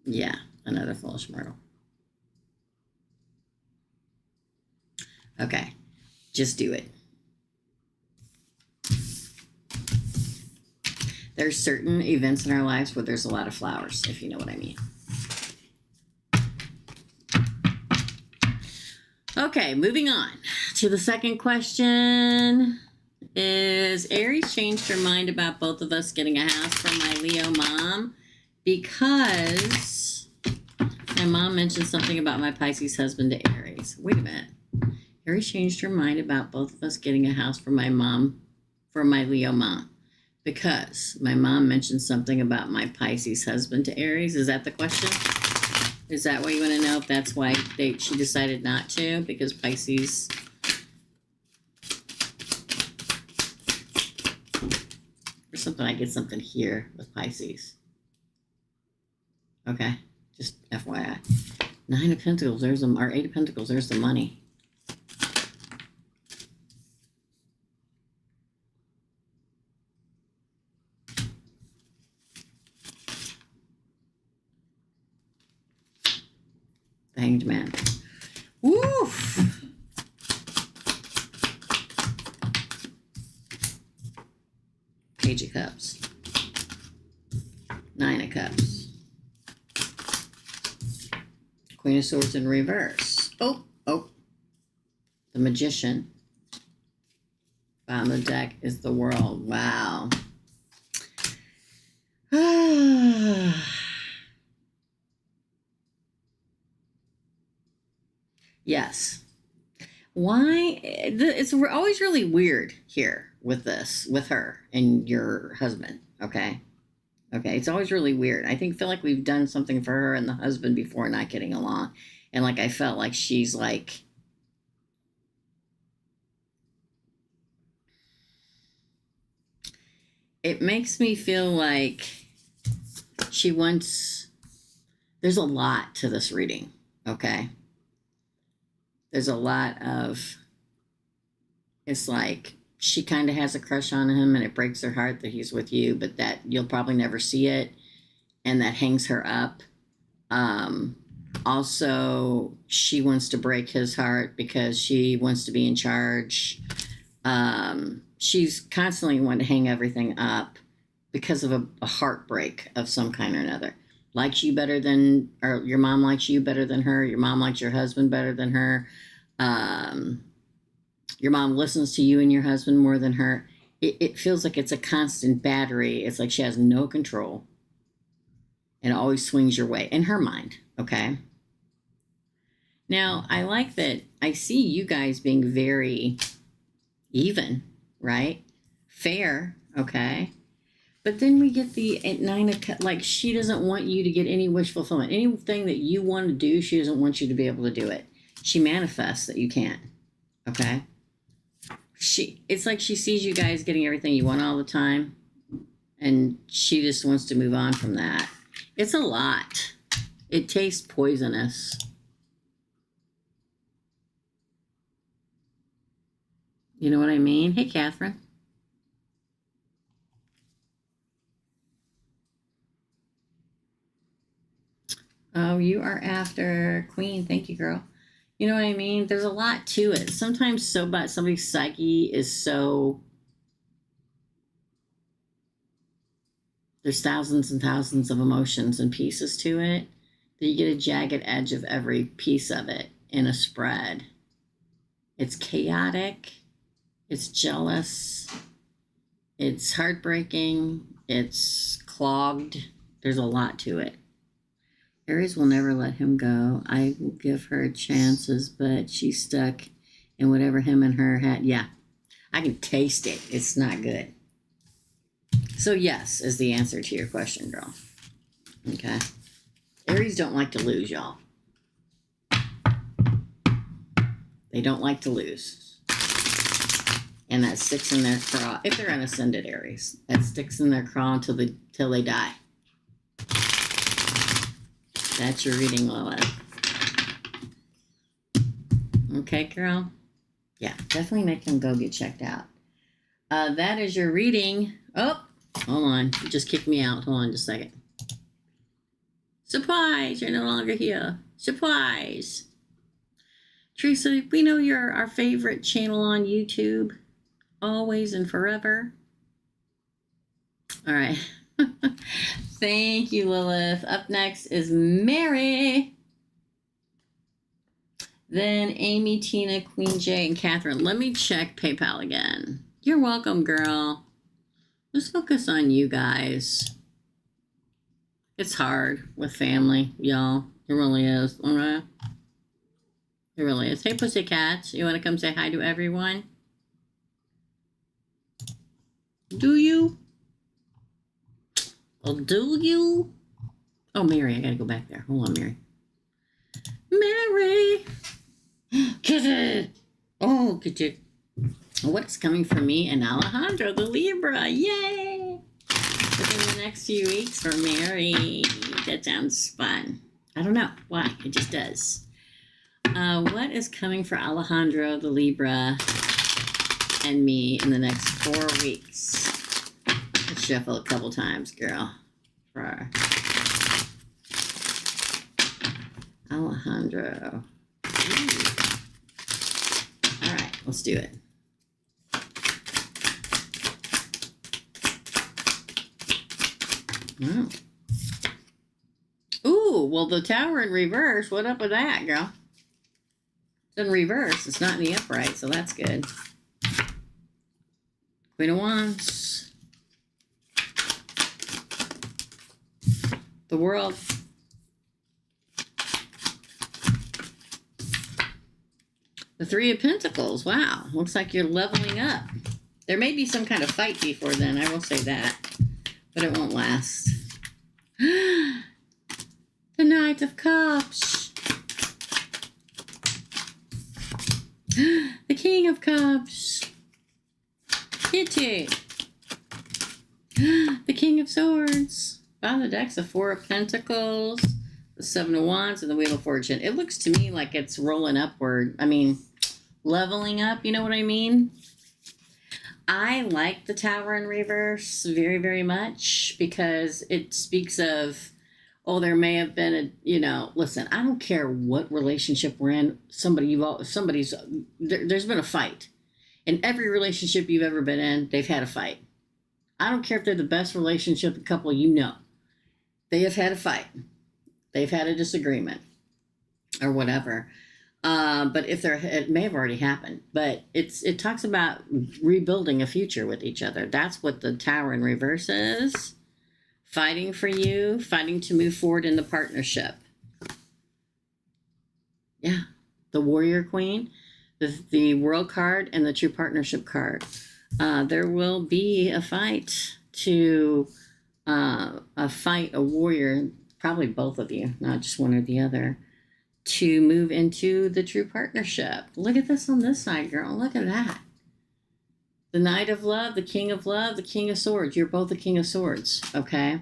Yeah. Another foolish myrtle. Okay. Just do it. There's certain events in our lives where there's a lot of flowers, if you know what I mean. Okay, moving on to the second question. Is Aries changed her mind about both of us getting a house from my Leo mom? Because my mom mentioned something about my Pisces husband to Aries. Wait a minute. Aries changed her mind about both of us getting a house for my Leo mom. Because my mom mentioned something about my Pisces husband to Aries. Is that the question? Is that what you want to know? If that's why she decided not to? Because Pisces... Or something, I get something here with Pisces. Okay, just FYI. Nine of Pentacles, or Eight of Pentacles, there's the money. The Hanged Man. Woof! Page of Cups. Nine of Cups. Queen of Swords in reverse. Oh. The Magician. Bottom of the deck is the World. Wow. Yes. Why? It's always really weird here with her and your husband. Okay. It's always really weird. I feel like we've done something for her and the husband before not getting along. And I felt like she's like, it makes me feel like there's a lot to this reading. Okay. There's a lot of, it's like she kind of has a crush on him and it breaks her heart that he's with you, but that you'll probably never see it. And that hangs her up. Also, she wants to break his heart because she wants to be in charge. She's constantly wanting to hang everything up because of a heartbreak of some kind or another. Likes you better than, or your mom likes you better than her. Your mom likes your husband better than her. Your mom listens to you and your husband more than her. It feels like it's a constant battery. It's like she has no control and always swings your way in her mind. Okay. Now, I like that I see you guys being very even, right? Fair. Okay. But then we get the Nine of Cups, like she doesn't want you to get any wish fulfillment. Anything that you want to do, she doesn't want you to be able to do it. She manifests that you can't. Okay? It's like she sees you guys getting everything you want all the time, and she just wants to move on from that. It's a lot. It tastes poisonous. You know what I mean? Hey, Catherine. Oh, you are after Queen. Thank you, girl. You know what I mean? There's a lot to it. Sometimes somebody's psyche is so... There's thousands and thousands of emotions and pieces to it that you get a jagged edge of every piece of it in a spread. It's chaotic. It's jealous. It's heartbreaking. It's clogged. There's a lot to it. Aries will never let him go. I will give her chances, but she's stuck in whatever him and her had. Yeah, I can taste it. It's not good. So yes is the answer to your question, girl. Okay. Aries don't like to lose, y'all. They don't like to lose. And that sticks in their craw. If they're an ascended Aries, that sticks in their craw till they die. That's your reading, Lilith. Okay, girl? Yeah, definitely make them go get checked out. That is your reading. Oh, hold on. You just kicked me out. Hold on just a second. Surprise! You're no longer here. Surprise! Teresa, we know you're our favorite channel on YouTube. Always and forever. All right. Thank you, Lilith. Up next is Mary. Then Amy, Tina, Queen J, and Catherine. Let me check PayPal again. You're welcome, girl. Let's focus on you guys. It's hard with family, y'all. It really is. All right. It really is. Hey, pussycats. You want to come say hi to everyone? Do you? Well, do you? Oh, Mary, I gotta go back there. Hold on, Mary. Mary! Kiss it! Oh, get you. What's coming for me and Alejandro, the Libra? Yay! Within the next few weeks for Mary. That sounds fun. I don't know why. It just does. What is coming for Alejandro, the Libra, and me in the next 4 weeks? Let's shuffle a couple times, girl. For Alejandro. Ooh. All right, let's do it. Oh. Ooh, well, the Tower in reverse. What up with that, girl? It's in reverse. It's not in the upright, so that's good. Queen of Wands. The World. The Three of Pentacles. Wow. Looks like you're leveling up. There may be some kind of fight before then. I will say that. But it won't last. The Knight of Cups. The King of Cups. Kitty. The King of Swords. Bottom of the deck's the Four of Pentacles, the Seven of Wands, and the Wheel of Fortune. It looks to me like it's rolling upward. I mean, leveling up, you know what I mean? I like the Tower in reverse very, very much because it speaks of, oh, there may have been a, you know, listen, I don't care what relationship we're in. There's been a fight. In every relationship you've ever been in, they've had a fight. I don't care if they're the best relationship couple you know. They have had a fight. They've had a disagreement or whatever. But it may have already happened, but it talks about rebuilding a future with each other. That's what the Tower in reverse is. Fighting for you, fighting to move forward in the partnership. Yeah. The Warrior Queen, the World card, and the True Partnership card. There will be a fight a warrior, probably both of you, not just one or the other, to move into the true partnership. Look at this on this side, girl. Look at that. The Knight of Love, the King of Love, the King of Swords. You're both the King of Swords, okay?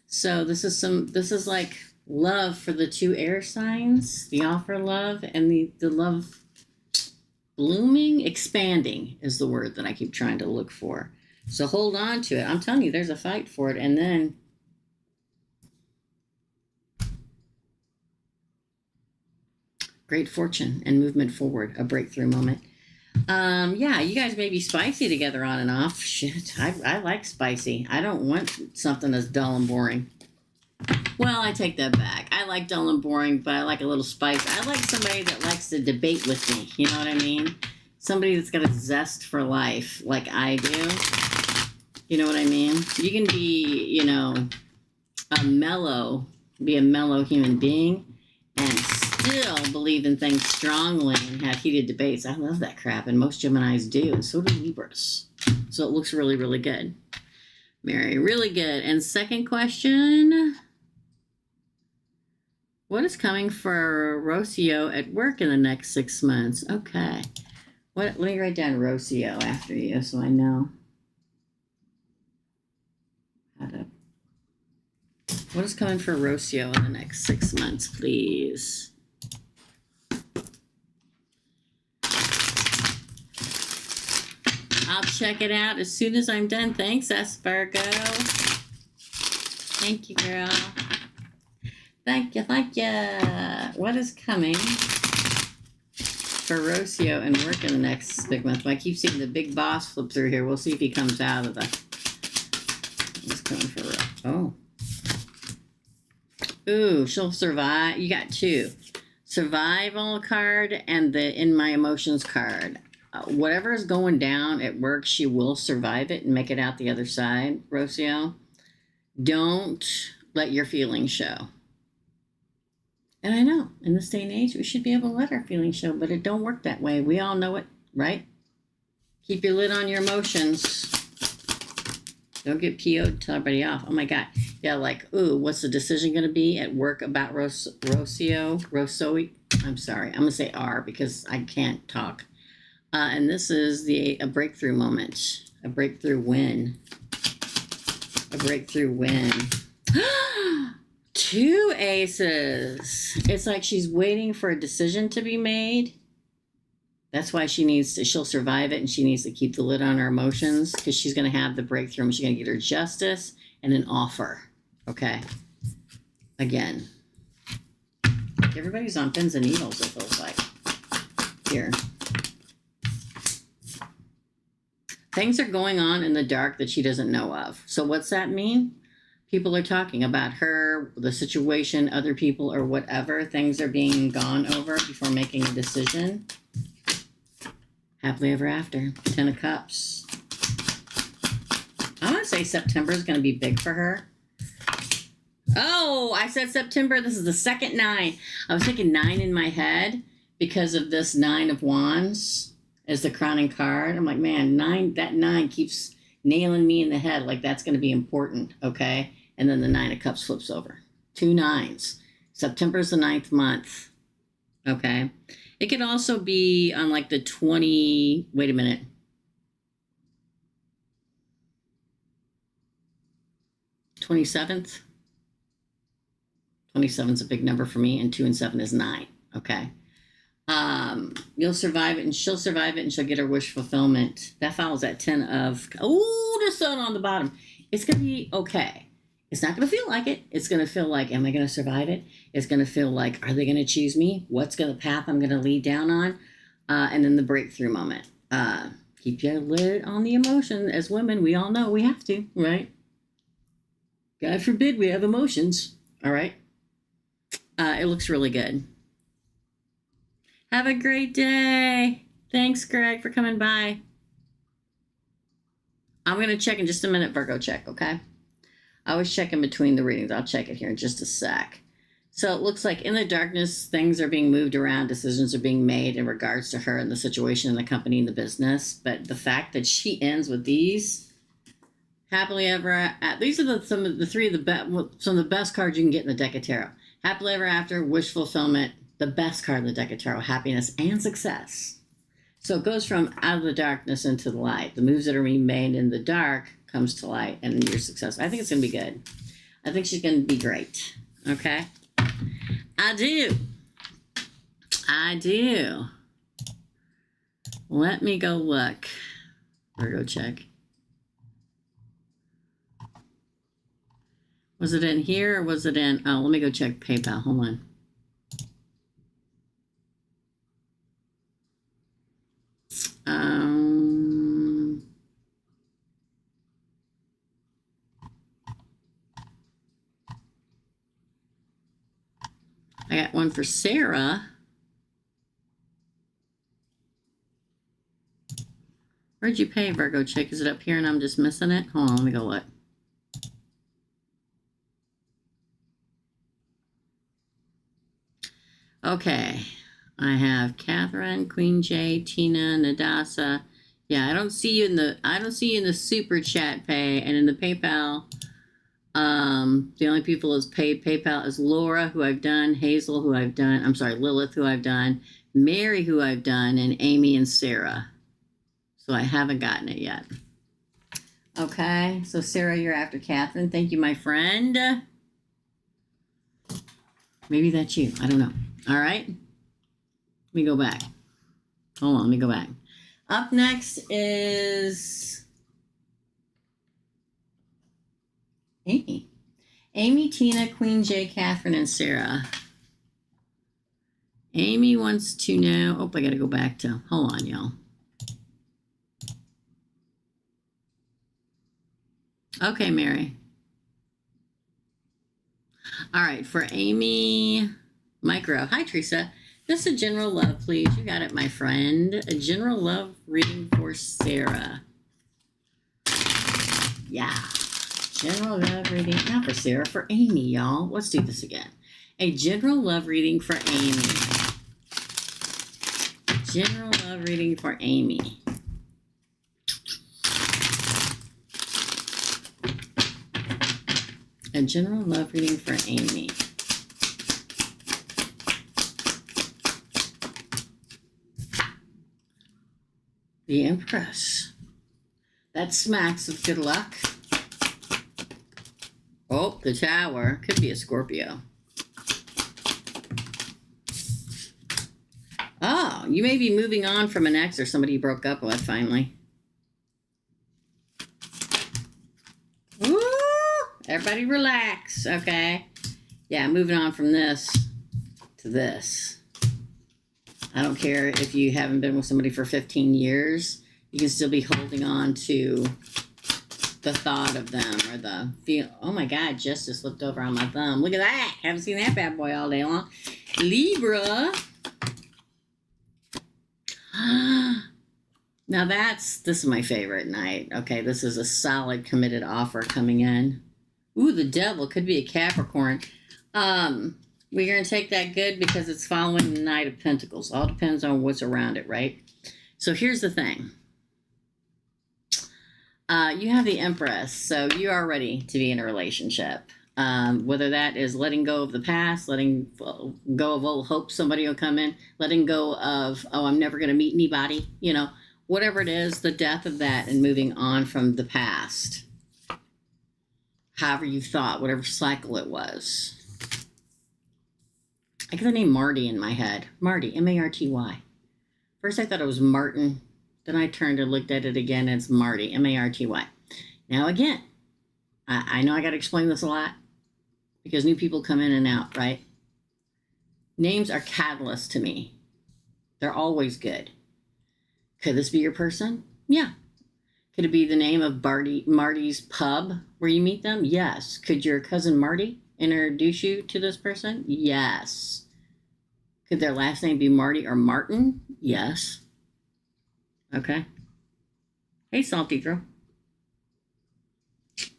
So this is like love for the two air signs, the offer love and the love blooming, expanding is the word that I keep trying to look for. So hold on to it. I'm telling you, there's a fight for it. And then great fortune and movement forward, a breakthrough moment. Yeah, you guys may be spicy together on and off. Shit, I like spicy. I don't want something that's dull and boring. Well, I take that back. I like dull and boring, but I like a little spice. I like somebody that likes to debate with me. You know what I mean? Somebody that's got a zest for life like I do. You know what I mean? You can be, you know, be a mellow human being and still believe in things strongly and have heated debates. I love that crap, and most Geminis do, and so do Libras. So it looks really, really good. Mary, really good. And second question, what is coming for Rocio at work in the next 6 months? Okay. Let me write down Rocio after you so I know how to. What is coming for Rocio in the next 6 months, please? I'll check it out as soon as I'm done. Thanks, Virgo. Thank you, girl. Thank you. What is coming for Rocio and work in the next big month? I keep seeing the big boss flip through here. We'll see if he comes out of the. What's coming for Oh. Ooh, she'll survive. You got two. Survival card and the In My Emotions card. Whatever is going down at work, she will survive it and make it out the other side, Rocio. Don't let your feelings show. And I know, in this day and age, we should be able to let our feelings show, but it don't work that way. We all know it, right? Keep your lid on your emotions. Don't get PO'd, tell everybody off. Oh my God. Yeah, like, ooh, what's the decision going to be at work about Rocio? I'm sorry. I'm going to say R because I can't talk. And this is a breakthrough moment, a breakthrough win, a breakthrough win. Two aces. It's like she's waiting for a decision to be made. That's why she'll survive it, and she needs to keep the lid on her emotions because she's going to have the breakthrough and she's going to get her justice and an offer. Okay. Again. Everybody's on pins and needles, it feels like. Here. Things are going on in the dark that she doesn't know of. So what's that mean? People are talking about her, the situation, other people, or whatever. Things are being gone over before making a decision. Happily ever after. 10 of Cups. I want to say September is going to be big for her. Oh, I said September. This is the second 9. I was thinking 9 in my head because of this 9 of Wands as the crowning card. I'm like, man, 9, that 9 keeps nailing me in the head like that's going to be important, okay? And then the 9 of Cups flips over. 2 9s. September's the 9th month, okay? It could also be on like the 20, wait a minute. 27th? 27 is a big number for me, and 2 and 7 is 9, okay? You'll survive it, and she'll survive it, and she'll get her wish fulfillment. That follows that 10 of, the sun on the bottom. It's going to be okay. It's not going to feel like it. It's going to feel like, am I going to survive it? It's going to feel like, are they going to choose me? What's the path I'm going to lead down on? And then the breakthrough moment. Keep your lid on the emotion. As women, we all know we have to, right? God forbid we have emotions. All right. It looks really good. Have a great day. Thanks, Greg, for coming by. I'm going to check in just a minute, Virgo check, okay? I always check in between the readings. I'll check it here in just a sec. So it looks like in the darkness, things are being moved around. Decisions are being made in regards to her and the situation in the company and the business. But the fact that she ends with these, happily ever, these are some of the best cards you can get in the deck of tarot. Happily ever after, wish fulfillment, the best card in the deck of tarot, happiness and success. So it goes from out of the darkness into the light. The moves that are being made in the dark comes to light, and your success. I think it's going to be good. I think she's going to be great. Okay? I do. Let me go look. Virgo check. Was it in here or was it in? Oh, let me go check PayPal. Hold on. I got one for Sarah. Where'd you pay, Virgo chick? Is it up here and I'm just missing it? Hold on, let me go look. Okay. I have Catherine, Queen J, Tina, Nadasa. Yeah, I don't see you in the super chat pay, and in the PayPal. The only people who's paid PayPal is Laura, who I've done, Hazel, who I've done, I'm sorry, Lilith, who I've done, Mary, who I've done, and Amy and Sarah. So I haven't gotten it yet. Okay, so Sarah, you're after Catherine. Thank you, my friend. Maybe that's you. I don't know. All right. Let me go back. Hold on, let me go back. Up next is Amy. Amy, Tina, Queen J, Catherine, and Sarah. Amy wants to know. Oh, I got to go back to. Hold on, y'all. Okay, Mary. All right, for Amy Micro. Hi, Teresa. Just a general love, please. You got it, my friend. A general love reading for Sarah. Yeah. General love reading. Not for Sarah, for Amy, y'all. Let's do this again. A general love reading for Amy. General love reading for Amy. A general love reading for Amy. The Empress. That smacks of good luck. Oh, the Tower. Could be a Scorpio. Oh, you may be moving on from an ex or somebody you broke up with finally. Woo! Everybody relax, okay? Yeah, moving on from this to this. I don't care if you haven't been with somebody for 15 years. You can still be holding on to the thought of them or the feel. Oh my God, just slipped over on my thumb. Look at that. Haven't seen that bad boy all day long. Libra. Now this is my favorite night. Okay, this is a solid committed offer coming in. Ooh, the Devil could be a Capricorn. We're going to take that good because it's following the Knight of Pentacles. All depends on what's around it, right? So here's the thing. You have the Empress, so you are ready to be in a relationship. Whether that is letting go of the past, letting go of old hopes somebody will come in, letting go of, oh, I'm never going to meet anybody, you know, whatever it is, the death of that and moving on from the past. However you thought, whatever cycle it was. I get the name Marty in my head. Marty, M-A-R-T-Y. First I thought it was Martin. Then I turned and looked at it again. And it's Marty, M-A-R-T-Y. Now again, I know I got to explain this a lot because new people come in and out, right? Names are catalysts to me. They're always good. Could this be your person? Yeah. Could it be the name of Marty's pub where you meet them? Yes. Could your cousin Marty introduce you to this person? Yes. Could their last name be Marty or Martin? Yes. Okay. Hey, Salty Girl.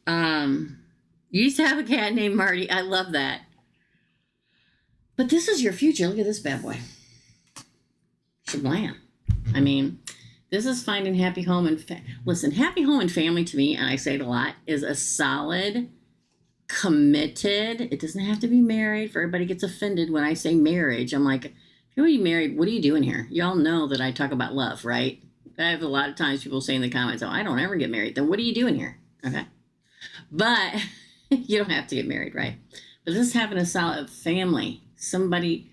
You used to have a cat named Marty. I love that. But this is your future. Look at this bad boy. Shablam. I mean, this is finding happy home and listen, happy home and family to me, and I say it a lot, is a solid, committed. It doesn't have to be married. For everybody gets offended when I say marriage. I'm like, if you're already married, what are you doing here? Y'all know that I talk about love, right? I have a lot of times people say in the comments, oh, I don't ever get married. Then what are you doing here? Okay. But you don't have to get married, right? But this is having a solid family. Somebody,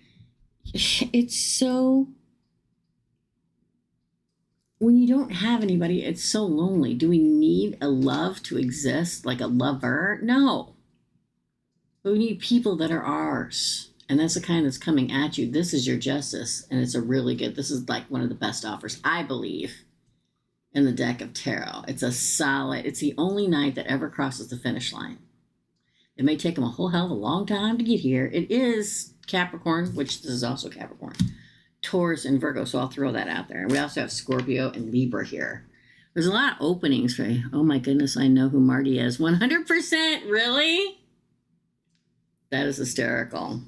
it's so when you don't have anybody, it's so lonely. Do we need a love to exist, like a lover? No. But we need people that are ours. And that's the kind that's coming at you. This is your justice. And it's a really good, this is like one of the best offers, I believe, in the deck of tarot. It's a solid, it's the only knight that ever crosses the finish line. It may take them a whole hell of a long time to get here. It is Capricorn, which this is also Capricorn, Taurus, and Virgo. So I'll throw that out there. We also have Scorpio and Libra here. There's a lot of openings for you. Oh my goodness, I know who Marty is. 100%, really? That is hysterical.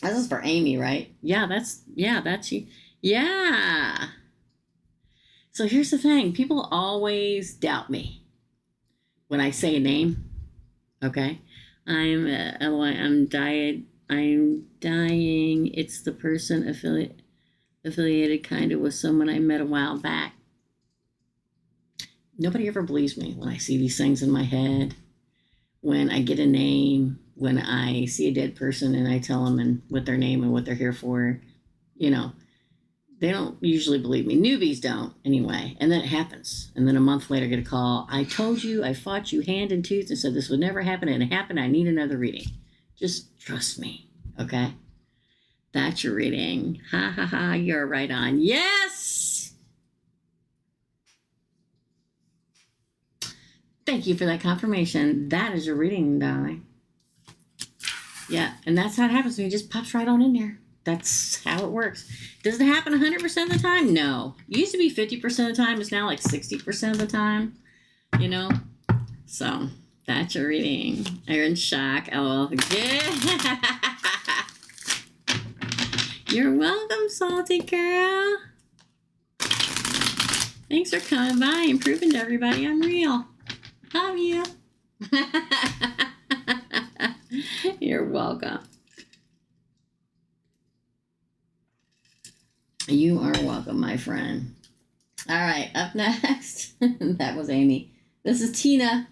This is for Amy, right? Yeah, that's you. Yeah. So here's the thing. People always doubt me when I say a name. Okay. I'm dying. It's the person affiliated kind of with someone I met a while back. Nobody ever believes me when I see these things in my head, when I get a name, when I see a dead person and I tell them and what their name and what they're here for. You know, they don't usually believe me. Newbies don't, anyway. And then it happens. And then a month later, I get a call. I told you, I fought you hand and tooth and said this would never happen, and it happened. I need another reading. Just trust me, okay? That's your reading. Ha, ha, ha, you're right on. Yes! Thank you for that confirmation. That is your reading, darling. Yeah, and that's how it happens. It just pops right on in there. That's how it works. Does it happen 100% of the time? No. It used to be 50% of the time. It's now like 60% of the time, you know? So that's your reading. You're in shock. LOL. Yeah. You're welcome, salty girl. Thanks for coming by and proving to everybody I'm real. Love you. You're welcome. You are welcome, my friend. All right, up next. That was Amy. This is Tina.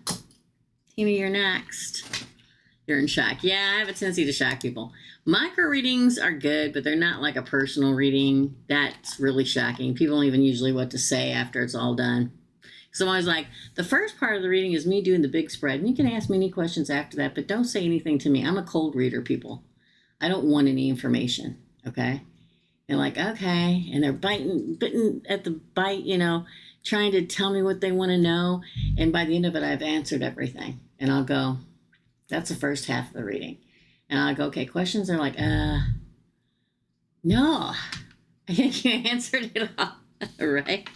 Tina, you're next. You're in shock. Yeah, I have a tendency to shock people. Micro readings are good, but they're not like a personal reading. That's really shocking. People don't even usually what to say after it's all done. So I'm always like, the first part of the reading is me doing the big spread. And you can ask me any questions after that, but don't say anything to me. I'm a cold reader, people. I don't want any information, okay? And like, okay. And they're bitten at the bite, you know, trying to tell me what they want to know. And by the end of it, I've answered everything. And I'll go, that's the first half of the reading. And I'll go, okay, questions are like, no, I think you answered it all. Right?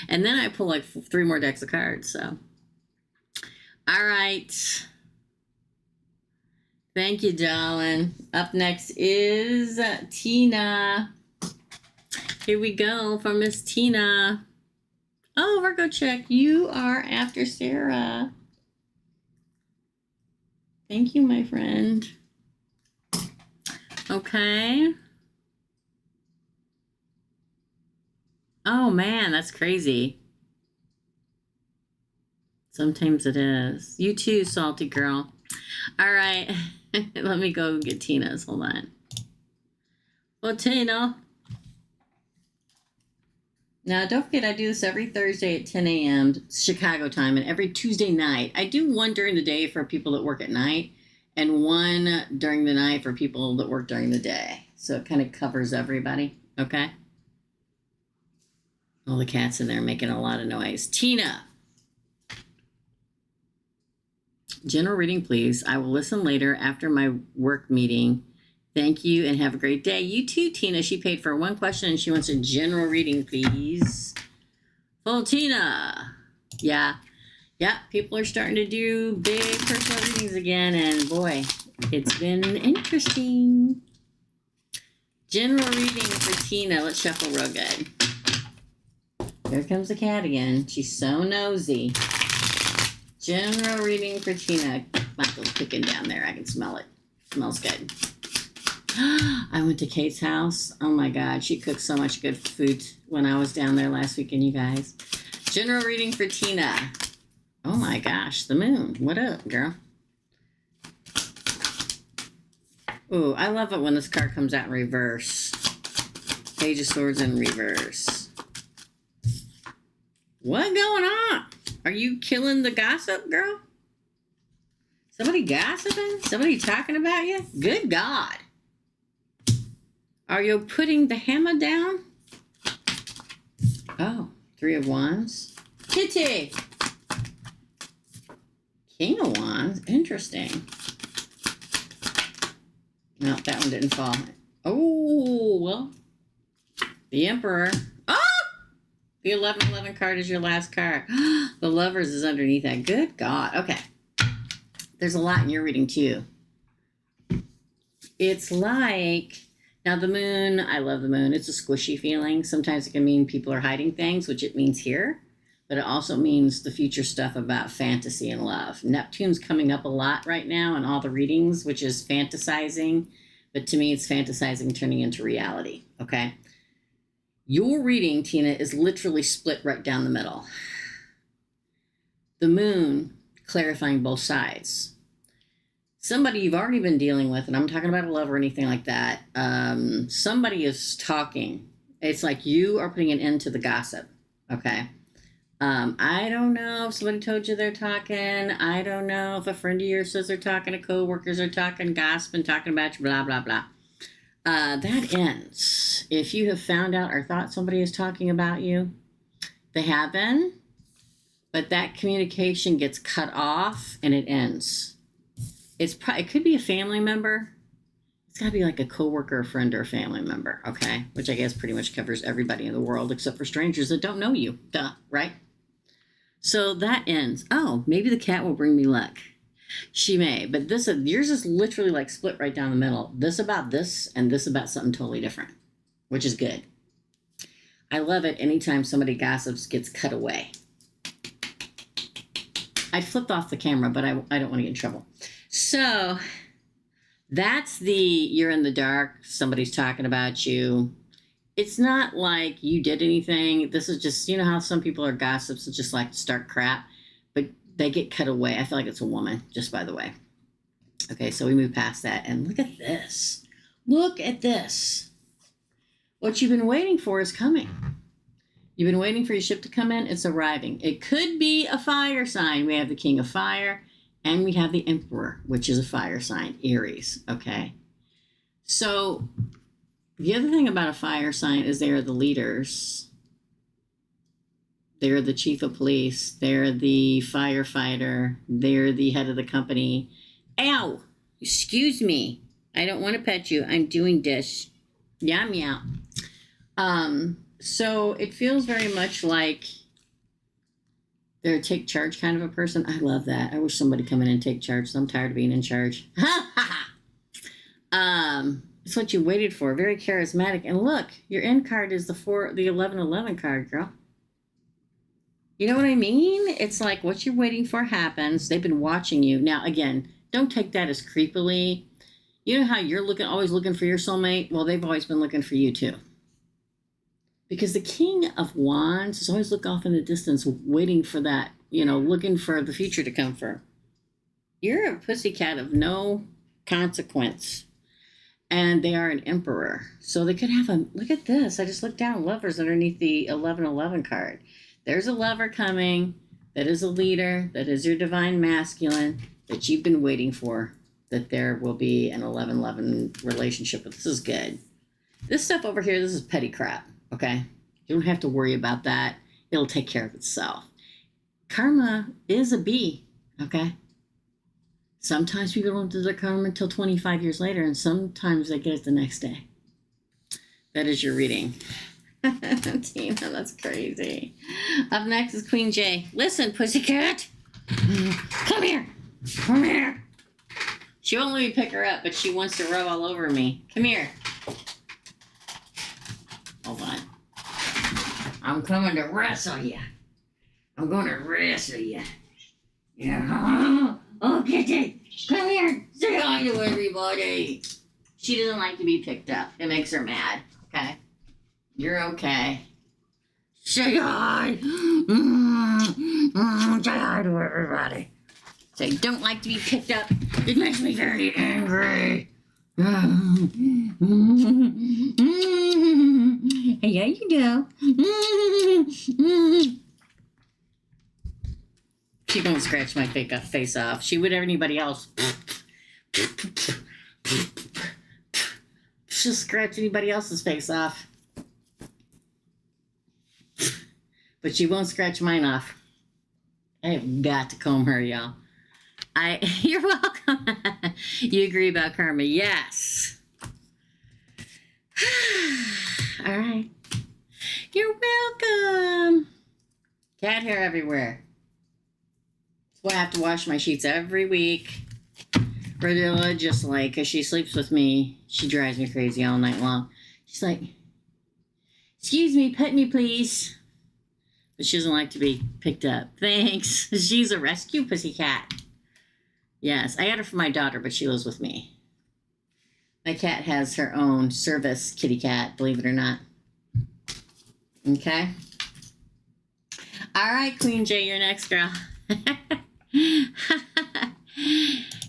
And then I pull like 3 more decks of cards. So, all right. Thank you, darling. Up next is Tina. Here we go for Miss Tina. Oh, Virgo check. You are after Sarah. Thank you, my friend. Okay. Oh, man, that's crazy. Sometimes it is. You too, salty girl. All right. Let me go get Tina's. Hold on. Well, Tina. Now, don't forget, I do this every Thursday at 10 a.m. Chicago time, and every Tuesday night. I do one during the day for people that work at night, and one during the night for people that work during the day. So it kind of covers everybody, okay? All the cats in there making a lot of noise. Tina. General reading, please. I will listen later after my work meeting. Thank you and have a great day. You too, Tina. She paid for 1 question and she wants a general reading, please. Full Tina. Yeah. Yeah, people are starting to do big personal readings again. And boy, it's been interesting. General reading for Tina. Let's shuffle real good. Here comes the cat again. She's so nosy. General reading for Tina. Michael's cooking down there. I can smell it. Smells good. I went to Kate's house. Oh my God. She cooked so much good food when I was down there last weekend, you guys. General reading for Tina. Oh my gosh. The moon. What up, girl? Ooh, I love it when this card comes out in reverse. Page of Swords in reverse. What going on? Are you killing the gossip, girl? Somebody gossiping? Somebody talking about you? Good God. Are you putting the hammer down? Oh, 3 of Wands. Kitty. King of Wands. Interesting. No, that one didn't fall. Oh, well. The Emperor. Oh! The 1111 card is your last card. The Lovers is underneath that. Good God. Okay. There's a lot in your reading, too. It's like... Now, the moon, I love the moon. It's a squishy feeling. Sometimes it can mean people are hiding things, which it means here. But it also means the future stuff about fantasy and love. Neptune's coming up a lot right now in all the readings, which is fantasizing. But to me, it's fantasizing turning into reality, okay? Your reading, Tina, is literally split right down the middle. The moon, clarifying both sides. Somebody you've already been dealing with, and I'm talking about a love or anything like that, somebody is talking. It's like you are putting an end to the gossip, okay? I don't know if somebody told you they're talking. I don't know if a friend of yours says they're talking, to coworkers are talking, gossiping, talking about you, blah, blah, blah. That ends. If you have found out or thought somebody is talking about you, they have been, but that communication gets cut off and it ends. It could be a family member. It's got to be like a coworker, a friend, or a family member, okay? Which I guess pretty much covers everybody in the world except for strangers that don't know you. Duh, right? So that ends. Oh, maybe the cat will bring me luck. She may, but yours is literally like split right down the middle. This about this and this about something totally different, which is good. I love it anytime somebody gossips gets cut away. I flipped off the camera, but I don't want to get in trouble. So that's you're in the dark, somebody's talking about you. It's not like you did anything. This is just, you know how some people are gossips that just like to start crap, but they get cut away. I feel like it's a woman, just by the way. Okay, so we move past that, and look at this. Look at this. What you've been waiting for is coming. You've been waiting for your ship to come in. It's arriving. It could be a fire sign. We have the King of Fire. And we have the Emperor, which is a fire sign, Aries, okay? So the other thing about a fire sign is they are the leaders. They're the chief of police. They're the firefighter. They're the head of the company. Ow! Excuse me. I don't want to pet you. I'm doing dish. Yeah, meow. So it feels very much like they're a take charge kind of a person. I love that. I wish somebody come in and take charge. So I'm tired of being in charge. It's what you waited for. Very charismatic. And look, your end card is the 1111 card, girl. You know what I mean? It's like what you're waiting for happens. They've been watching you. Now, again, don't take that as creepily. You know how you're always looking for your soulmate? Well, they've always been looking for you too. Because the King of Wands is always look off in the distance, waiting for that, looking for the future to come for. You're a pussycat of no consequence. And they are an emperor. So they could have look at this. I just looked down, lovers underneath the 1111 card. There's a lover coming. That is a leader. That is your divine masculine that you've been waiting for. That there will be an 1111 relationship. But this is good. This stuff over here, this is petty crap. Okay, you don't have to worry about that. It'll take care of itself. Karma is a B, okay? Sometimes people don't do their karma until 25 years later, and sometimes they get it the next day. That is your reading. Tina, that's crazy. Up next is Queen J. Listen, pussycat. Come here. Come here. She won't let me pick her up, but she wants to rub all over me. Come here. Hold on. I'm coming to wrestle you. I'm going to wrestle you. Yeah. Oh, kitty. Come here. Say hi to everybody. She doesn't like to be picked up. It makes her mad. Okay? You're okay. Say hi. Say hi to everybody. Say, don't like to be picked up. It makes me very angry. Hey, how you do? She won't scratch my face off. She would anybody else. She'll scratch anybody else's face off. But she won't scratch mine off. I have got to comb her, y'all. You're welcome. You agree about karma? Yes. All right. You're welcome. Cat hair everywhere. So I have to wash my sheets every week. Radilla, just like, because she sleeps with me, she drives me crazy all night long. She's like, excuse me, pet me, please. But she doesn't like to be picked up. Thanks. She's a rescue pussycat. Yes, I got her for my daughter, but she lives with me. My cat has her own service kitty cat, believe it or not. Okay. All right, Queen J, you're next, girl.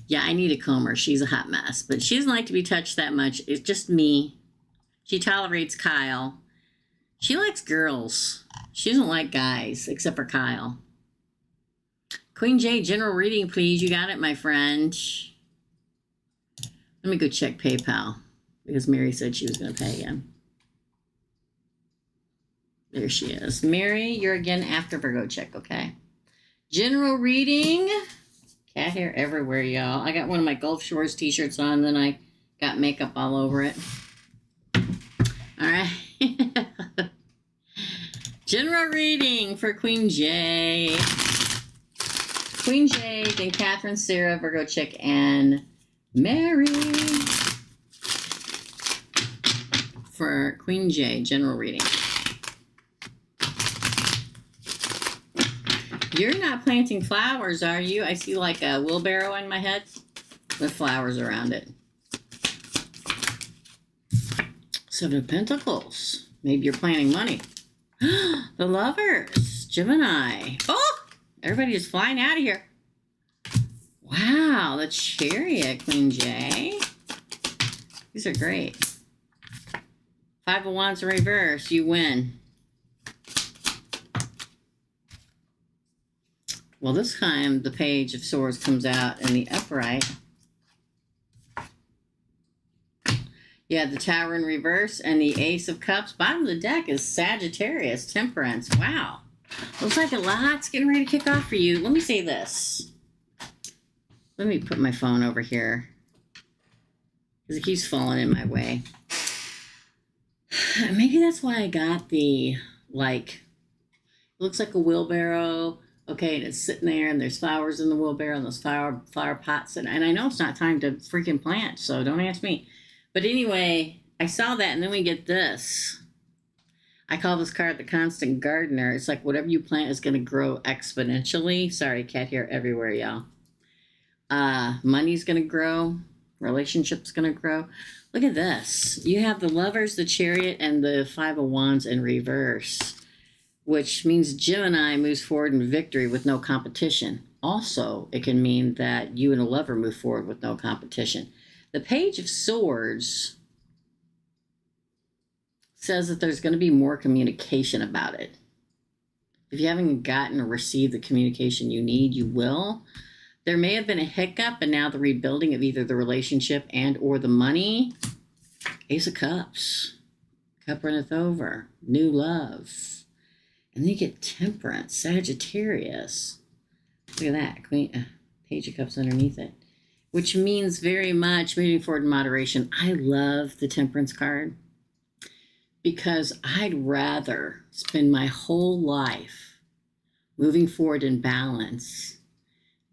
Yeah, I need a comber. She's a hot mess, but she doesn't like to be touched that much. It's just me. She tolerates Kyle. She likes girls. She doesn't like guys, except for Kyle. Queen J, general reading, please. You got it, my friend. Let me go check PayPal, because Mary said she was going to pay again. There she is. Mary, you're again after Virgo check, okay? General reading. Cat hair everywhere, y'all. I got one of my Gulf Shores t-shirts on, then I got makeup all over it. All right. General reading for Queen J. Queen J, then Catherine, Sarah, Virgo chick, and Mary. For Queen J, general reading. You're not planting flowers, are you? I see like a wheelbarrow in my head with flowers around it. Seven of Pentacles. Maybe you're planting money. The Lovers. Gemini. Oh! Everybody is flying out of here. Wow, the Chariot, Queen J. These are great. Five of Wands in reverse. You win. Well, this time the Page of Swords comes out in the upright. You have the Tower in reverse and the Ace of Cups. Bottom of the deck is Sagittarius, Temperance. Wow. Looks like a lot's getting ready to kick off for you. Let me say this. Let me put my phone over here, because it keeps falling in my way. Maybe that's why I got the, like, it looks like a wheelbarrow. Okay, and it's sitting there, and there's flowers in the wheelbarrow, and those flower pots. And I know it's not time to freaking plant, so don't ask me. But anyway, I saw that, and then we get this. I call this card the Constant Gardener. It's like whatever you plant is going to grow exponentially. Sorry, cat hair everywhere, y'all. Money's going to grow. Relationship's going to grow. Look at this. You have the Lovers, the Chariot, and the Five of Wands in reverse, which means Gemini moves forward in victory with no competition. Also, it can mean that you and a lover move forward with no competition. The Page of Swords says that there's going to be more communication about it. If you haven't gotten or received the communication you need, you will. There may have been a hiccup, and now the rebuilding of either the relationship and or the money. Ace of Cups. Cup runneth over. New love. And then you get Temperance, Sagittarius. Look at that. Page of Cups underneath it. Which means very much moving forward in moderation. I love the Temperance card, because I'd rather spend my whole life moving forward in balance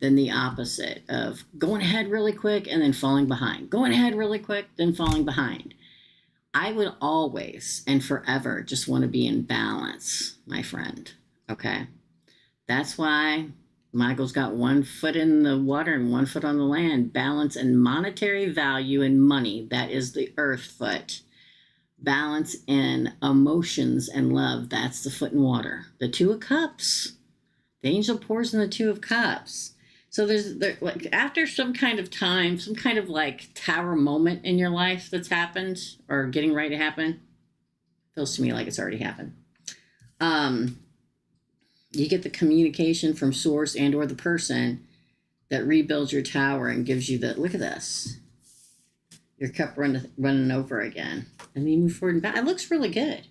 than the opposite of going ahead really quick and then falling behind. Going ahead really quick, then falling behind. I would always and forever just want to be in balance, my friend. Okay? That's why Michael's got 1 foot in the water and 1 foot on the land. Balance and monetary value and money. That is the earth foot. Balance in emotions and love. That's the foot in water. The Two of Cups. The angel pours in the Two of Cups. So there's like after some kind of time, some kind of like tower moment in your life that's happened or getting ready to happen. Feels to me like it's already happened. You get the communication from source and or the person that rebuilds your tower and gives you the, look at this. Your cup running over again. And then you move forward and back. It looks really good.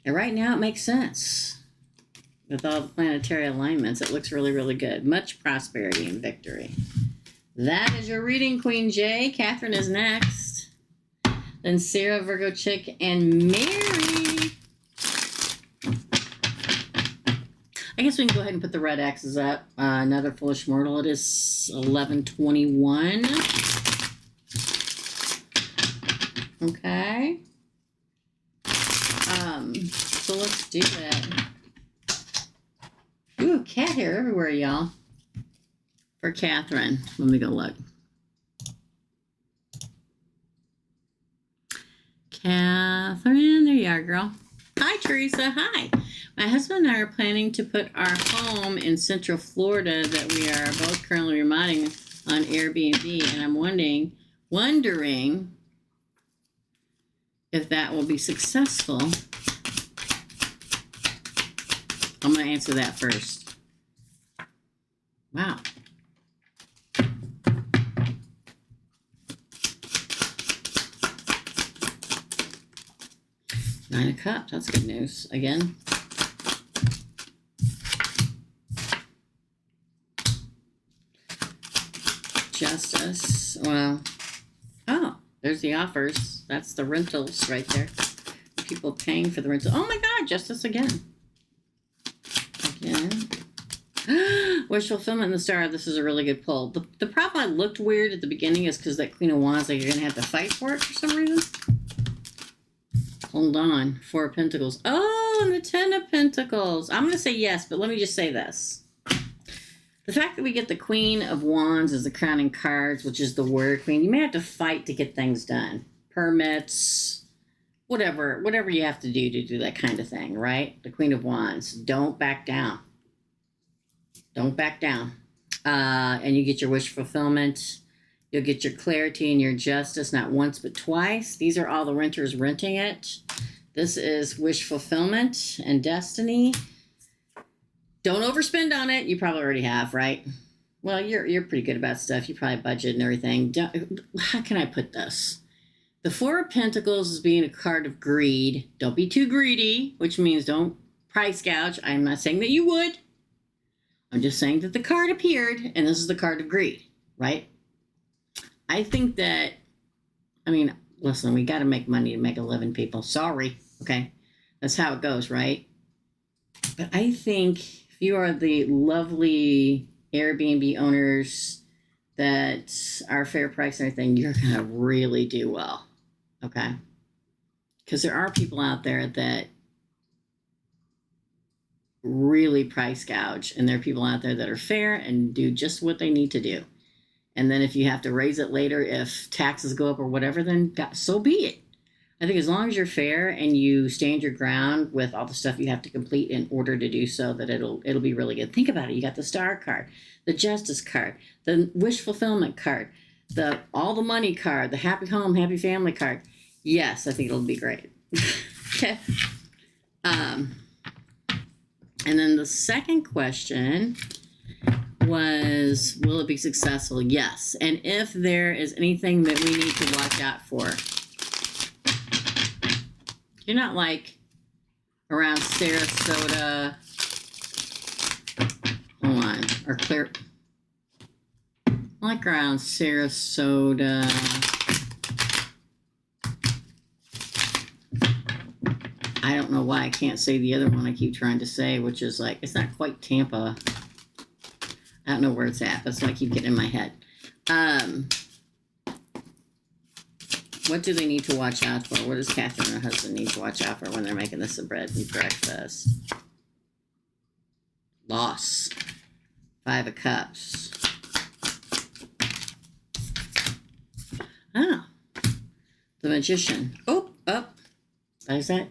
And right now it makes sense. With all the planetary alignments, it looks really, really good. Much prosperity and victory. That is your reading, Queen J. Catherine is next. Then Sarah, Virgo Chick, and Mary. I guess we can go ahead and put the red X's up. Another foolish mortal. It is 11:21. Okay. So let's do it. Ooh, cat hair everywhere, y'all. For Catherine. Let me go look. Catherine, there you are, girl. Hi, Teresa. Hi. My husband and I are planning to put our home in Central Florida that we are both currently remodeling on Airbnb, and I'm wondering if that will be successful. I'm going to answer that first. Wow. Nine of Cups. That's good news. Again. Justice. Well, oh, there's the offers. That's the rentals right there. People paying for the rental. Oh my God, Justice again. Again. Wish fulfillment in the star. This is a really good pull. The problem I looked weird at the beginning is because that Queen of Wands, like you're going to have to fight for it for some reason. Hold on. Four of Pentacles. Oh, and the Ten of Pentacles. I'm going to say yes, but let me just say this. The fact that we get the Queen of Wands as the crowning cards, which is the Warrior Queen, you may have to fight to get things done. Permits, whatever you have to do that kind of thing, right? The Queen of Wands. Don't back down. Don't back down. And you get your wish fulfillment. You'll get your clarity and your justice, not once but twice. These are all the renters renting it. This is wish fulfillment and destiny. Don't overspend on it. You probably already have, right? Well, you're pretty good about stuff. You probably budget and everything. How can I put this? The Four of Pentacles is being a card of greed. Don't be too greedy, which means don't price gouge. I'm not saying that you would. I'm just saying that the card appeared, and this is the card of greed, right? I think that, I mean, listen, we got to make money to make a living, people. Sorry, okay? That's how it goes, right? But I think if you are the lovely Airbnb owners that are fair price and everything, you're going to really do well, okay? Because there are people out there that really price gouge, and there are people out there that are fair and do just what they need to do. And then if you have to raise it later, if taxes go up or whatever, then so be it. I think as long as you're fair and you stand your ground with all the stuff you have to complete in order to do so, that it'll be really good. Think about it. You got the Star card, the Justice card, the Wish Fulfillment card, the All the Money card, the Happy Home, Happy Family card. Yes, I think it'll be great. Okay. And then the second question was, will it be successful? Yes. And if there is anything that we need to watch out for. You're not like around Sarasota. Hold on. Or clear. Like around Sarasota. I don't know why I can't say the other one I keep trying to say, which is like, it's not quite Tampa. I don't know where it's at. That's what I keep getting in my head. What do they need to watch out for? What does Catherine and her husband need to watch out for when they're making this a bread and breakfast? Loss. Five of Cups. Ah. The Magician. Oh, up. There's that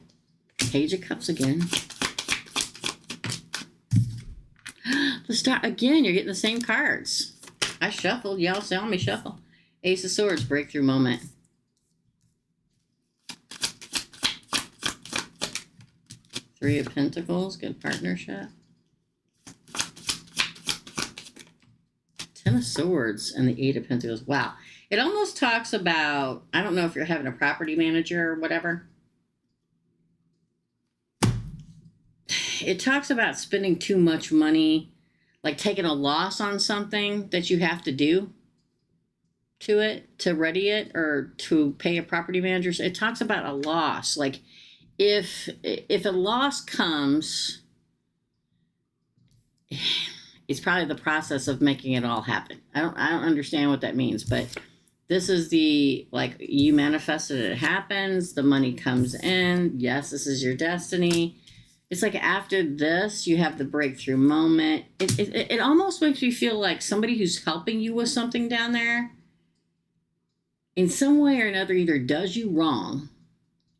Page of Cups again. The Star. Again, you're getting the same cards. I shuffled. Y'all saw me shuffle. Ace of Swords. Breakthrough moment. Three of Pentacles. Good partnership. Ten of Swords and the Eight of Pentacles. Wow. It almost talks about, I don't know if you're having a property manager or whatever. It talks about spending too much money, like taking a loss on something that you have to do to it, to ready it, or to pay a property manager. It talks about a loss. Like if a loss comes, it's probably the process of making it all happen. I don't understand what that means, but this is the, like, you manifested it happens, the money comes in. Yes, this is your destiny. It's like after this, you have the breakthrough moment. It almost makes me feel like somebody who's helping you with something down there in some way or another either does you wrong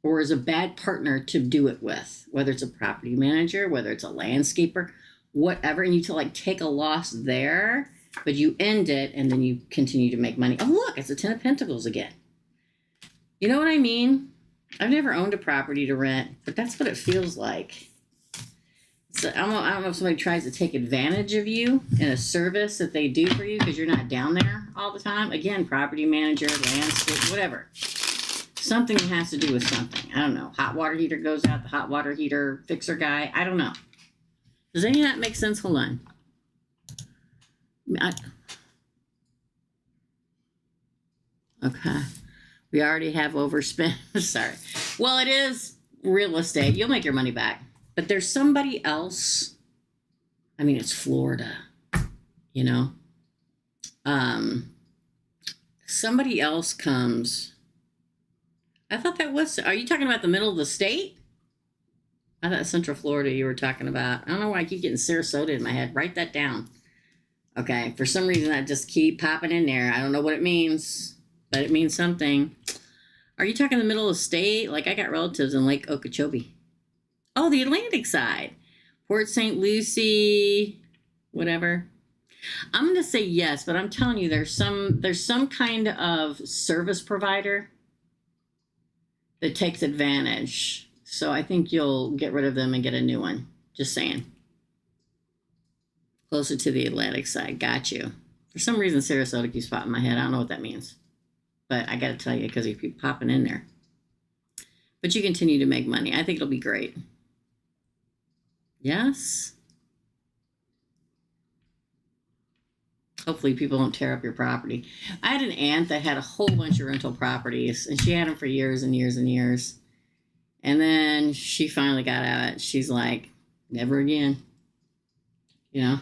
or is a bad partner to do it with, whether it's a property manager, whether it's a landscaper, whatever, and you to like take a loss there, but you end it and then you continue to make money. Oh, look, it's a Ten of Pentacles again. You know what I mean? I've never owned a property to rent, but that's what it feels like. So I don't know if somebody tries to take advantage of you in a service that they do for you because you're not down there all the time. Again, property manager, landscape, whatever. Something that has to do with something. I don't know. Hot water heater goes out, the hot water heater fixer guy. I don't know. Does any of that make sense? Hold on. Okay. We already have overspent. Sorry. Well, it is real estate. You'll make your money back. But there's somebody else. I mean, it's Florida, you know. Somebody else comes. I thought that was, are you talking about the middle of the state? I thought Central Florida you were talking about. I don't know why I keep getting Sarasota in my head. Write that down. Okay. For some reason, I just keep popping in there. I don't know what it means, but it means something. Are you talking the middle of the state? Like, I got relatives in Lake Okeechobee. Oh, the Atlantic side. Port St. Lucie, whatever. I'm going to say yes, but I'm telling you, there's some kind of service provider that takes advantage. So I think you'll get rid of them and get a new one. Just saying. Closer to the Atlantic side. Got you. For some reason, Sarasota keeps popping in my head. I don't know what that means. But I got to tell you because you keep popping in there. But you continue to make money. I think it'll be great. Yes. Hopefully people don't tear up your property. I had an aunt that had a whole bunch of rental properties, and she had them for years and years and years. And then she finally got out of it. She's like, never again. You know?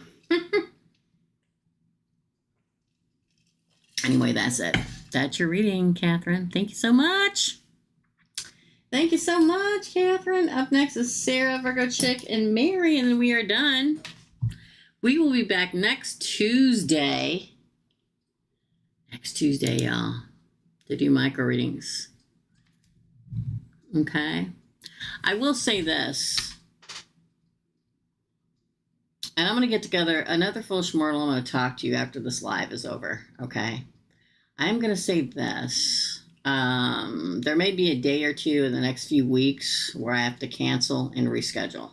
Anyway, that's it. That's your reading, Catherine. Thank you so much. Thank you so much, Catherine. Up next is Sarah, Virgo Chick, and Mary, and then we are done. We will be back next Tuesday. Next Tuesday, y'all, to do micro readings. Okay. I will say this. And I'm going to get together another Foolish Mortal. I'm going to talk to you after this live is over. Okay. I'm going to say this. There may be a day or two in the next few weeks where I have to cancel and reschedule.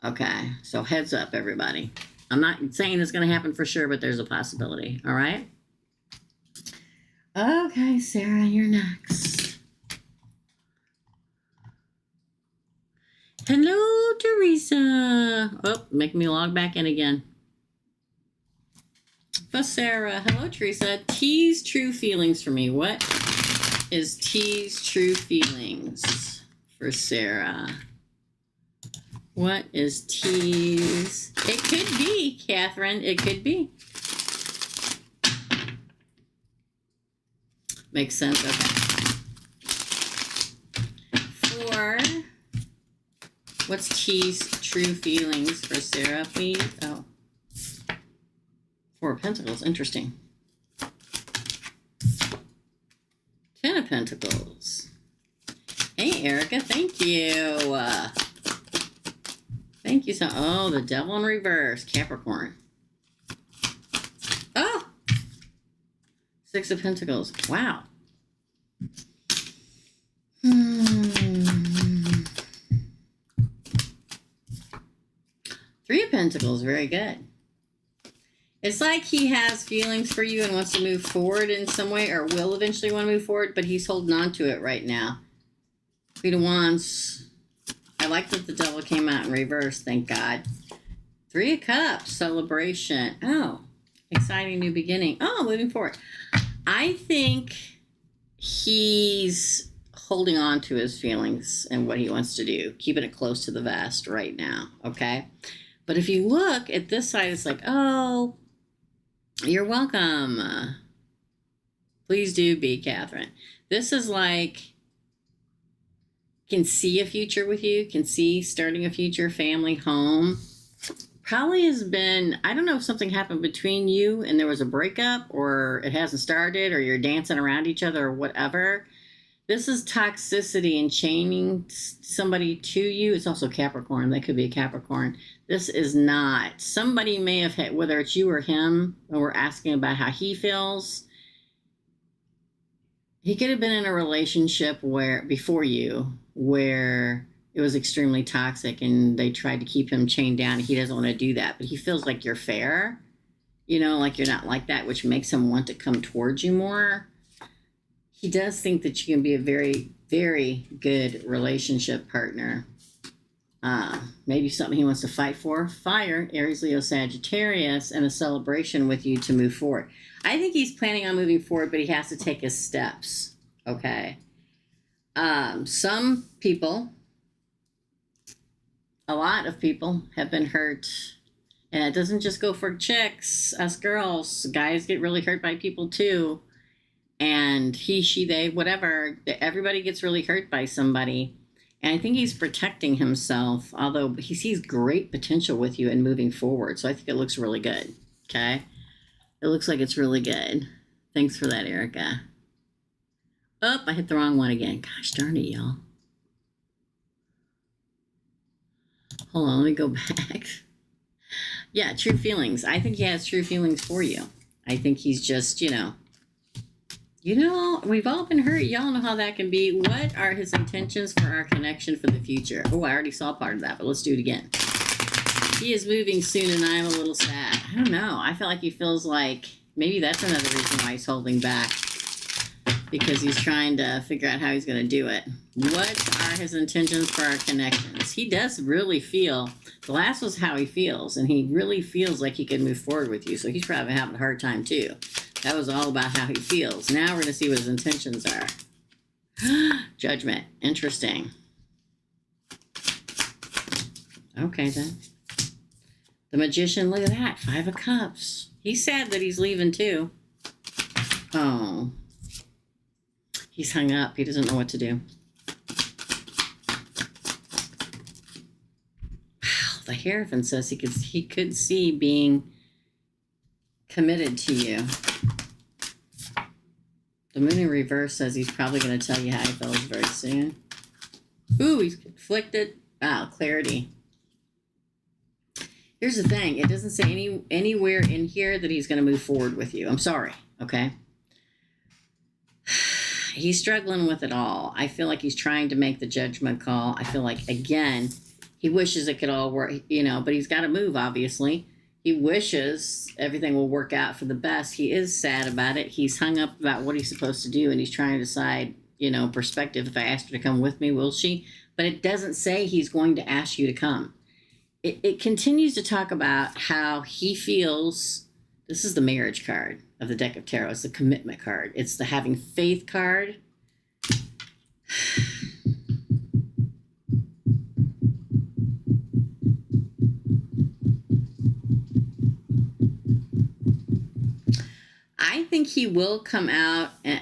Okay, so heads up, everybody. I'm not saying it's going to happen for sure, but there's a possibility. All right? Okay, Sarah, you're next. Hello, Teresa. Oh, make me log back in again. For Sarah. Hello, Teresa. T's true feelings for me. What is T's true feelings for Sarah? What is T's? It could be, Catherine. It could be. Makes sense. Okay. For what's T's true feelings for Sarah, please? Oh. Four of Pentacles. Interesting. Ten of Pentacles. Hey, Erica. Thank you. Thank you so. Oh, the Devil in reverse. Capricorn. Oh. Six of Pentacles. Wow. Three of Pentacles. Very good. It's like he has feelings for you and wants to move forward in some way, or will eventually want to move forward, but he's holding on to it right now. Queen of Wands. I like that the Devil came out in reverse, thank God. Three of Cups, celebration. Oh, exciting new beginning. Oh, moving forward. I think he's holding on to his feelings and what he wants to do, keeping it close to the vest right now, okay? But if you look at this side, it's like, oh, you're welcome. Please do be, Catherine. This is like, can see a future with you, can see starting a future, family, home. Probably has been, I don't know if something happened between you and there was a breakup, or it hasn't started, or you're dancing around each other, or whatever. This is toxicity and chaining somebody to you. It's also Capricorn. That could be a Capricorn. This is not. Somebody may have had, whether it's you or him, and we're asking about how he feels. He could have been in a relationship where, before you, where it was extremely toxic and they tried to keep him chained down. He doesn't want to do that, but he feels like you're fair, like you're not like that, which makes him want to come towards you more. He does think that you can be a very, very good relationship partner. Maybe something he wants to fight for. Fire, Aries, Leo, Sagittarius, and a celebration with you to move forward. I think he's planning on moving forward, but he has to take his steps, okay? Some people, a lot of people have been hurt. And it doesn't just go for chicks, us girls. Guys get really hurt by people too. And he, she, they, whatever, everybody gets really hurt by somebody. And I think he's protecting himself, although he sees great potential with you and moving forward. So I think it looks really good, okay? It looks like it's really good. Thanks for that, Erica. Oh, I hit the wrong one again. Gosh darn it, y'all. Hold on, let me go back. Yeah, true feelings. I think he has true feelings for you. I think he's just, we've all been hurt. Y'all know how that can be. What are his intentions for our connection for the future? Oh, I already saw part of that, but let's do it again. He is moving soon, and I'm a little sad. I don't know. I feel like he feels like maybe that's another reason why he's holding back, because he's trying to figure out how he's going to do it. What are his intentions for our connections? He does really feel, the last was how he feels, and he really feels like he can move forward with you, so he's probably having a hard time too. That was all about how he feels. Now we're going to see what his intentions are. Judgment. Interesting. Okay, then. The Magician, look at that. 5 of Cups. He's sad that he's leaving, too. Oh. He's hung up. He doesn't know what to do. Wow. The Hierophant says he could see being committed to you. The Moon in reverse says he's probably going to tell you how he feels very soon. Ooh, he's conflicted. Wow, clarity. Here's the thing. It doesn't say anywhere in here that he's going to move forward with you. I'm sorry, okay? He's struggling with it all. I feel like he's trying to make the judgment call. I feel like, again, he wishes it could all work, but he's got to move, obviously. He wishes everything will work out for the best. He is sad about it. He's hung up about what he's supposed to do, and he's trying to decide, perspective. If I asked her to come with me, will she? But it doesn't say he's going to ask you to come. It continues to talk about how he feels. This is the marriage card of the deck of tarot. It's the commitment card. It's the having faith card. I think he will come out, and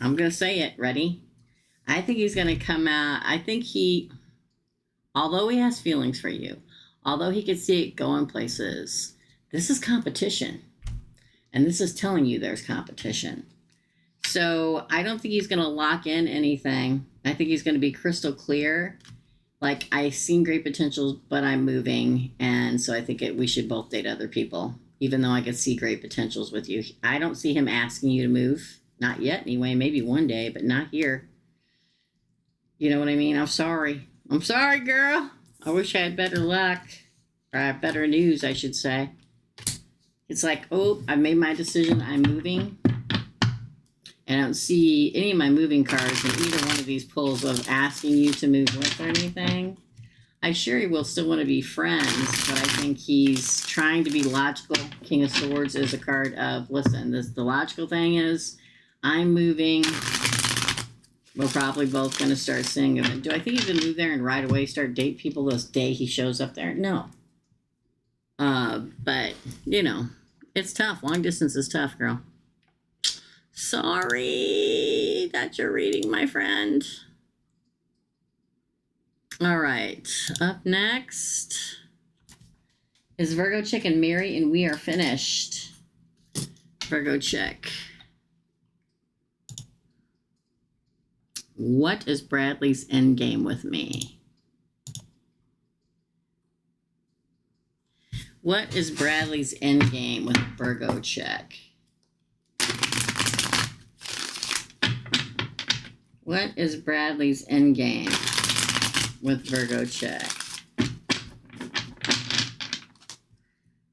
I'm going to say it. Ready? I think he's going to come out. I think although he has feelings for you, although he can see it going places, this is competition. And this is telling you there's competition. So I don't think he's going to lock in anything. I think he's going to be crystal clear. Like, I've seen great potential, but I'm moving. And so I think we should both date other people, even though I could see great potentials with you. I don't see him asking you to move. Not yet, anyway. Maybe one day, but not here. You know what I mean? I'm sorry. I'm sorry, girl. I wish I had better luck. Or better news, I should say. It's like, oh, I made my decision. I'm moving. And I don't see any of my moving cards in either one of these pulls of asking you to move with or anything. I sure he will still want to be friends, but I think he's trying to be logical. King of Swords is a card of, listen, the logical thing is, I'm moving. We're probably both going to start seeing him. Do I think he's going to move there and right away start date people this day he shows up there? No. But, you know, it's tough. Long distance is tough, girl. Sorry that you're reading, my friend. All right. Up next is Virgo Chick and Mary, and we are finished. Virgo Chick. What is Bradley's end game with me? What is Bradley's end game with Virgo Chick? What is Bradley's end game with Virgo Chick?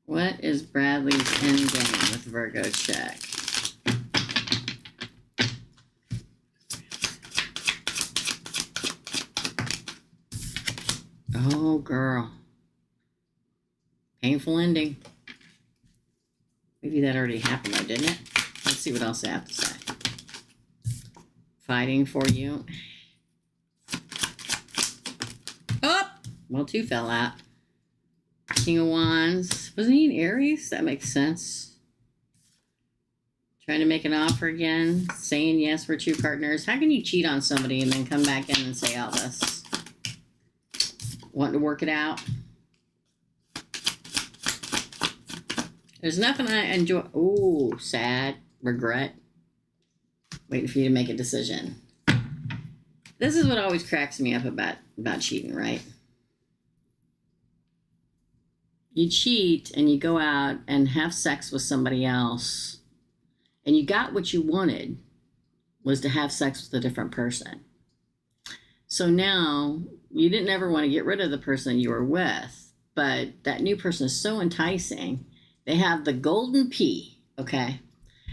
What is Bradley's end game with Virgo Chick? Oh, girl. Painful ending. Maybe that already happened though, didn't it? Let's see what else I have to say. Fighting for you. Oh! Well, two fell out. King of Wands. Wasn't he an Aries? That makes sense. Trying to make an offer again. Saying yes, we're two partners. How can you cheat on somebody and then come back in and say all this? Wanting to work it out. There's nothing I enjoy. Oh, sad. Regret. Waiting for you to make a decision. This is what always cracks me up about cheating, right? You cheat and you go out and have sex with somebody else, and you got what you wanted was to have sex with a different person. So now you didn't ever want to get rid of the person you were with, but that new person is so enticing. They have the golden P, okay?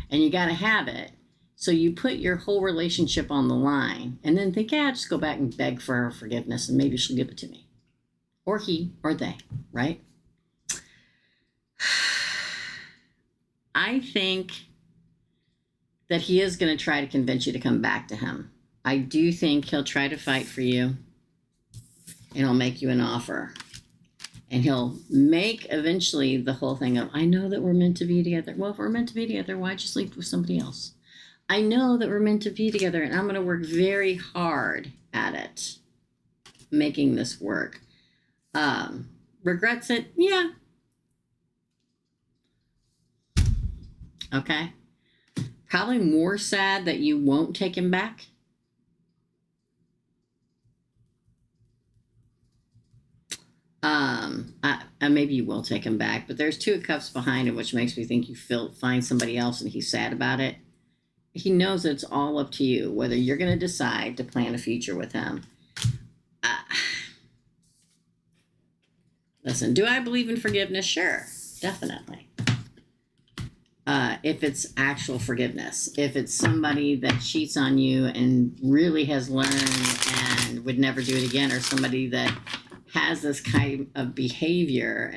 And you got to have it. So you put your whole relationship on the line and then think, yeah, just go back and beg for her forgiveness and maybe she'll give it to me. Or he or they, right? I think that he is going to try to convince you to come back to him. I do think he'll try to fight for you and he'll make you an offer. And he'll make eventually the whole thing of, I know that we're meant to be together. Well, if we're meant to be together, why'd you sleep with somebody else? I know that we're meant to be together and I'm going to work very hard at it, making this work. Regrets it? Yeah. Okay. Probably more sad that you won't take him back. Maybe you will take him back, but there's 2 of Cups behind him, which makes me think you find somebody else and he's sad about it. He knows it's all up to you, whether you're going to decide to plan a future with him. Listen, do I believe in forgiveness? Sure, definitely. If it's actual forgiveness, if it's somebody that cheats on you and really has learned and would never do it again, or somebody that has this kind of behavior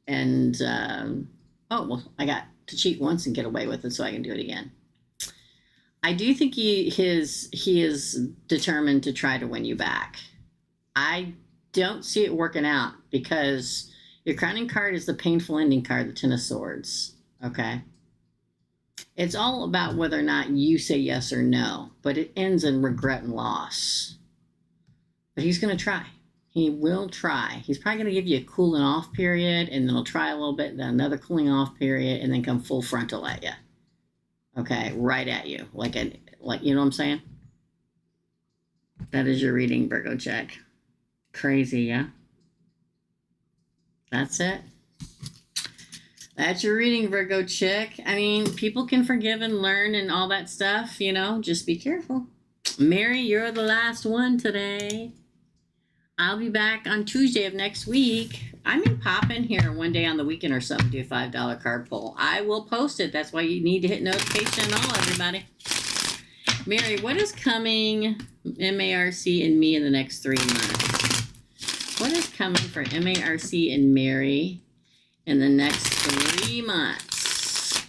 and oh, well, I got to cheat once and get away with it, so I can do it again. I do think he is determined to try to win you back. I don't see it working out because your crowning card is the painful ending card, the Ten of Swords. Okay. It's all about whether or not you say yes or no, but it ends in regret and loss. But he's going to try. He will try. He's probably going to give you a cooling off period, and then he'll try a little bit, then another cooling off period, and then come full frontal at you. Okay, right at you, like you know what I'm saying? That is your reading, Virgo Chick. Crazy, yeah? That's it. That's your reading, Virgo Chick. I mean, people can forgive and learn and all that stuff, you know, just be careful. Mary, you're the last one today. I'll be back on Tuesday of next week. I may pop in here one day on the weekend or something, do a $5 card pull. I will post it. That's why you need to hit notification and all, everybody. Mary, what is coming MARC and me in the next 3 months? What is coming for MARC and Mary in the next 3 months?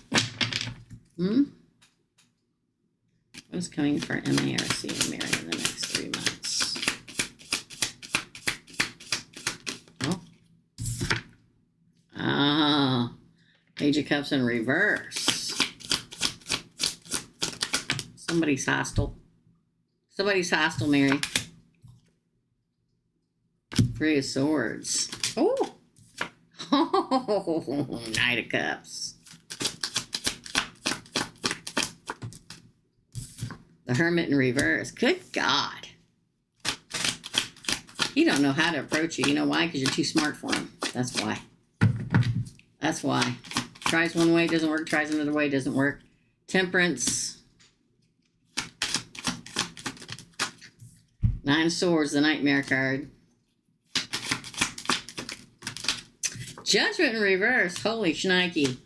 What is coming for MARC and Mary in the next 3 months? Oh, Page of Cups in reverse. Somebody's hostile. Somebody's hostile, Mary. Three of Swords. Oh. Oh, Knight of Cups. The Hermit in reverse. Good God. He don't know how to approach you. You know why? Because you're too smart for him. That's why. That's why. Tries one way, doesn't work. Tries another way, doesn't work. Temperance. 9 of Swords, the Nightmare card. Judgment in reverse. Holy shnikey.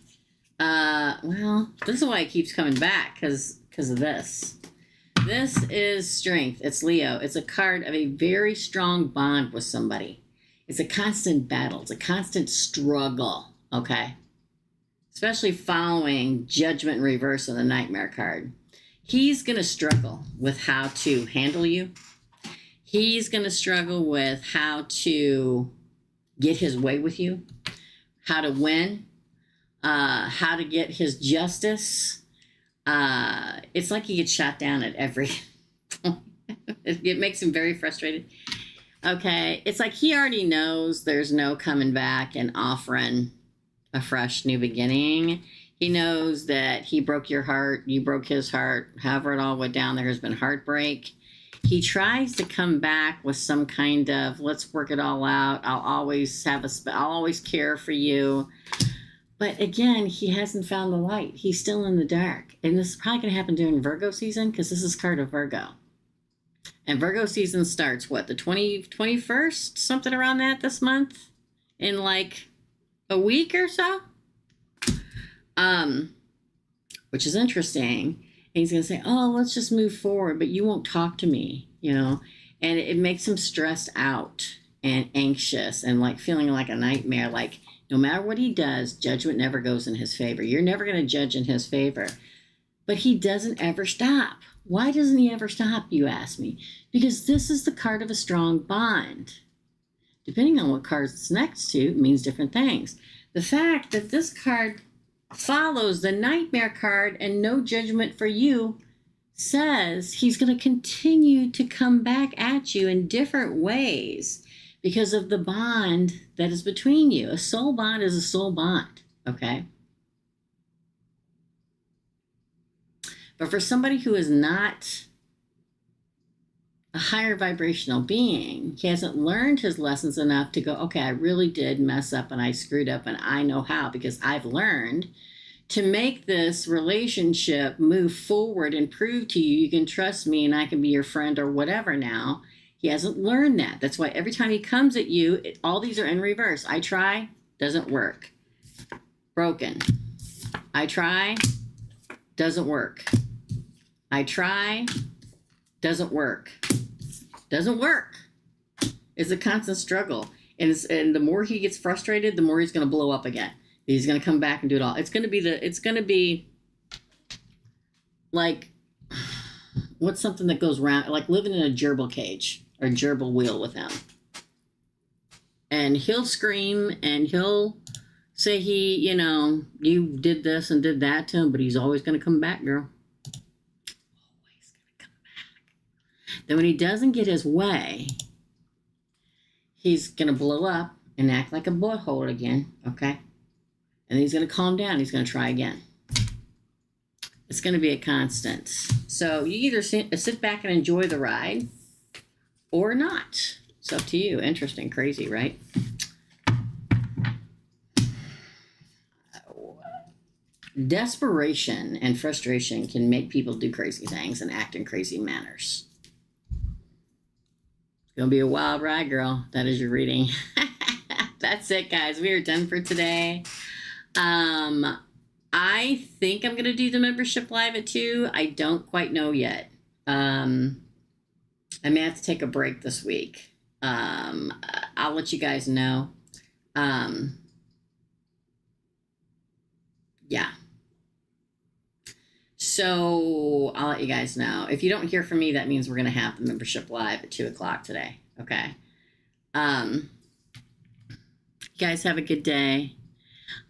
Well, this is why it keeps coming back, because of this. This is Strength. It's Leo. It's a card of a very strong bond with somebody. It's a constant battle. It's a constant struggle, okay? Especially following Judgment in reverse of the Nightmare card. He's going to struggle with how to handle you. He's going to struggle with how to get his way with you, how to win, how to get his justice. It's like he gets shot down at every point. It makes him very frustrated. Okay, it's like he already knows there's no coming back and offering a fresh new beginning. He knows that he broke your heart, you broke his heart, however it all went down, there has been heartbreak. He tries to come back with some kind of, let's work it all out. I'll always care for you. But again, he hasn't found the light. He's still in the dark. And this is probably going to happen during Virgo season, because this is card of Virgo. And Virgo season starts, what, the 21st? Something around that this month? In like a week or so? Which is interesting. And he's going to say, oh, let's just move forward, but you won't talk to me, you know? And it makes him stressed out and anxious and like feeling like a nightmare. Like no matter what he does, judgment never goes in his favor. You're never going to judge in his favor. But he doesn't ever stop. Why doesn't he ever stop, you ask me? Because this is the card of a strong bond. Depending on what card it's next to, it means different things. The fact that this card follows the Nightmare card and no judgment for you says he's going to continue to come back at you in different ways because of the bond that is between you. A soul bond is a soul bond, okay? But for somebody who is not a higher vibrational being, he hasn't learned his lessons enough to go, okay, I really did mess up and I screwed up and I know how because I've learned to make this relationship move forward and prove to you, you can trust me and I can be your friend or whatever now. He hasn't learned that. That's why every time he comes at you, all these are in reverse. I try, doesn't work. Broken. I try, doesn't work. I try, doesn't work. Doesn't work. It's a constant struggle. And the more he gets frustrated, the more he's going to blow up again. He's going to come back and do it all. It's going to be like, what's something that goes around, like living in a gerbil cage or gerbil wheel with him. And he'll scream and he'll say you did this and did that to him, but he's always going to come back, girl. Always going to come back. Then when he doesn't get his way, he's going to blow up and act like a butthole again, okay? And he's going to calm down. He's going to try again. It's going to be a constant. So you either sit back and enjoy the ride or not. It's up to you. Interesting. Crazy, right? Desperation and frustration can make people do crazy things and act in crazy manners. It's gonna be a wild ride, girl. That is your reading. That's it, guys. We are done for today. I think I'm gonna do the membership live at 2. I don't quite know yet. I may have to take a break this week. I'll let you guys know. Yeah. So I'll let you guys know. If you don't hear from me, that means we're going to have the membership live at 2:00 today. Okay. You guys have a good day.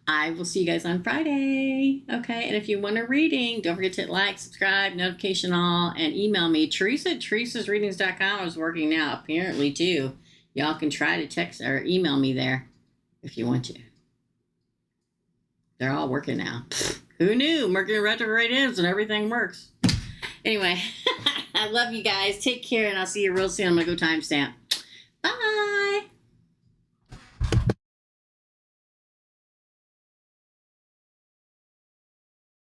I will see you guys on Friday. Okay. And if you want a reading, don't forget to hit like, subscribe, notification all, and email me. Teresa at teresasreadings.com is working now, apparently, too. Y'all can try to text or email me there if you want to. They're all working now. Who knew? Mercury retrograde ends and everything works. Anyway, I love you guys. Take care, and I'll see you real soon. I'm going to go timestamp.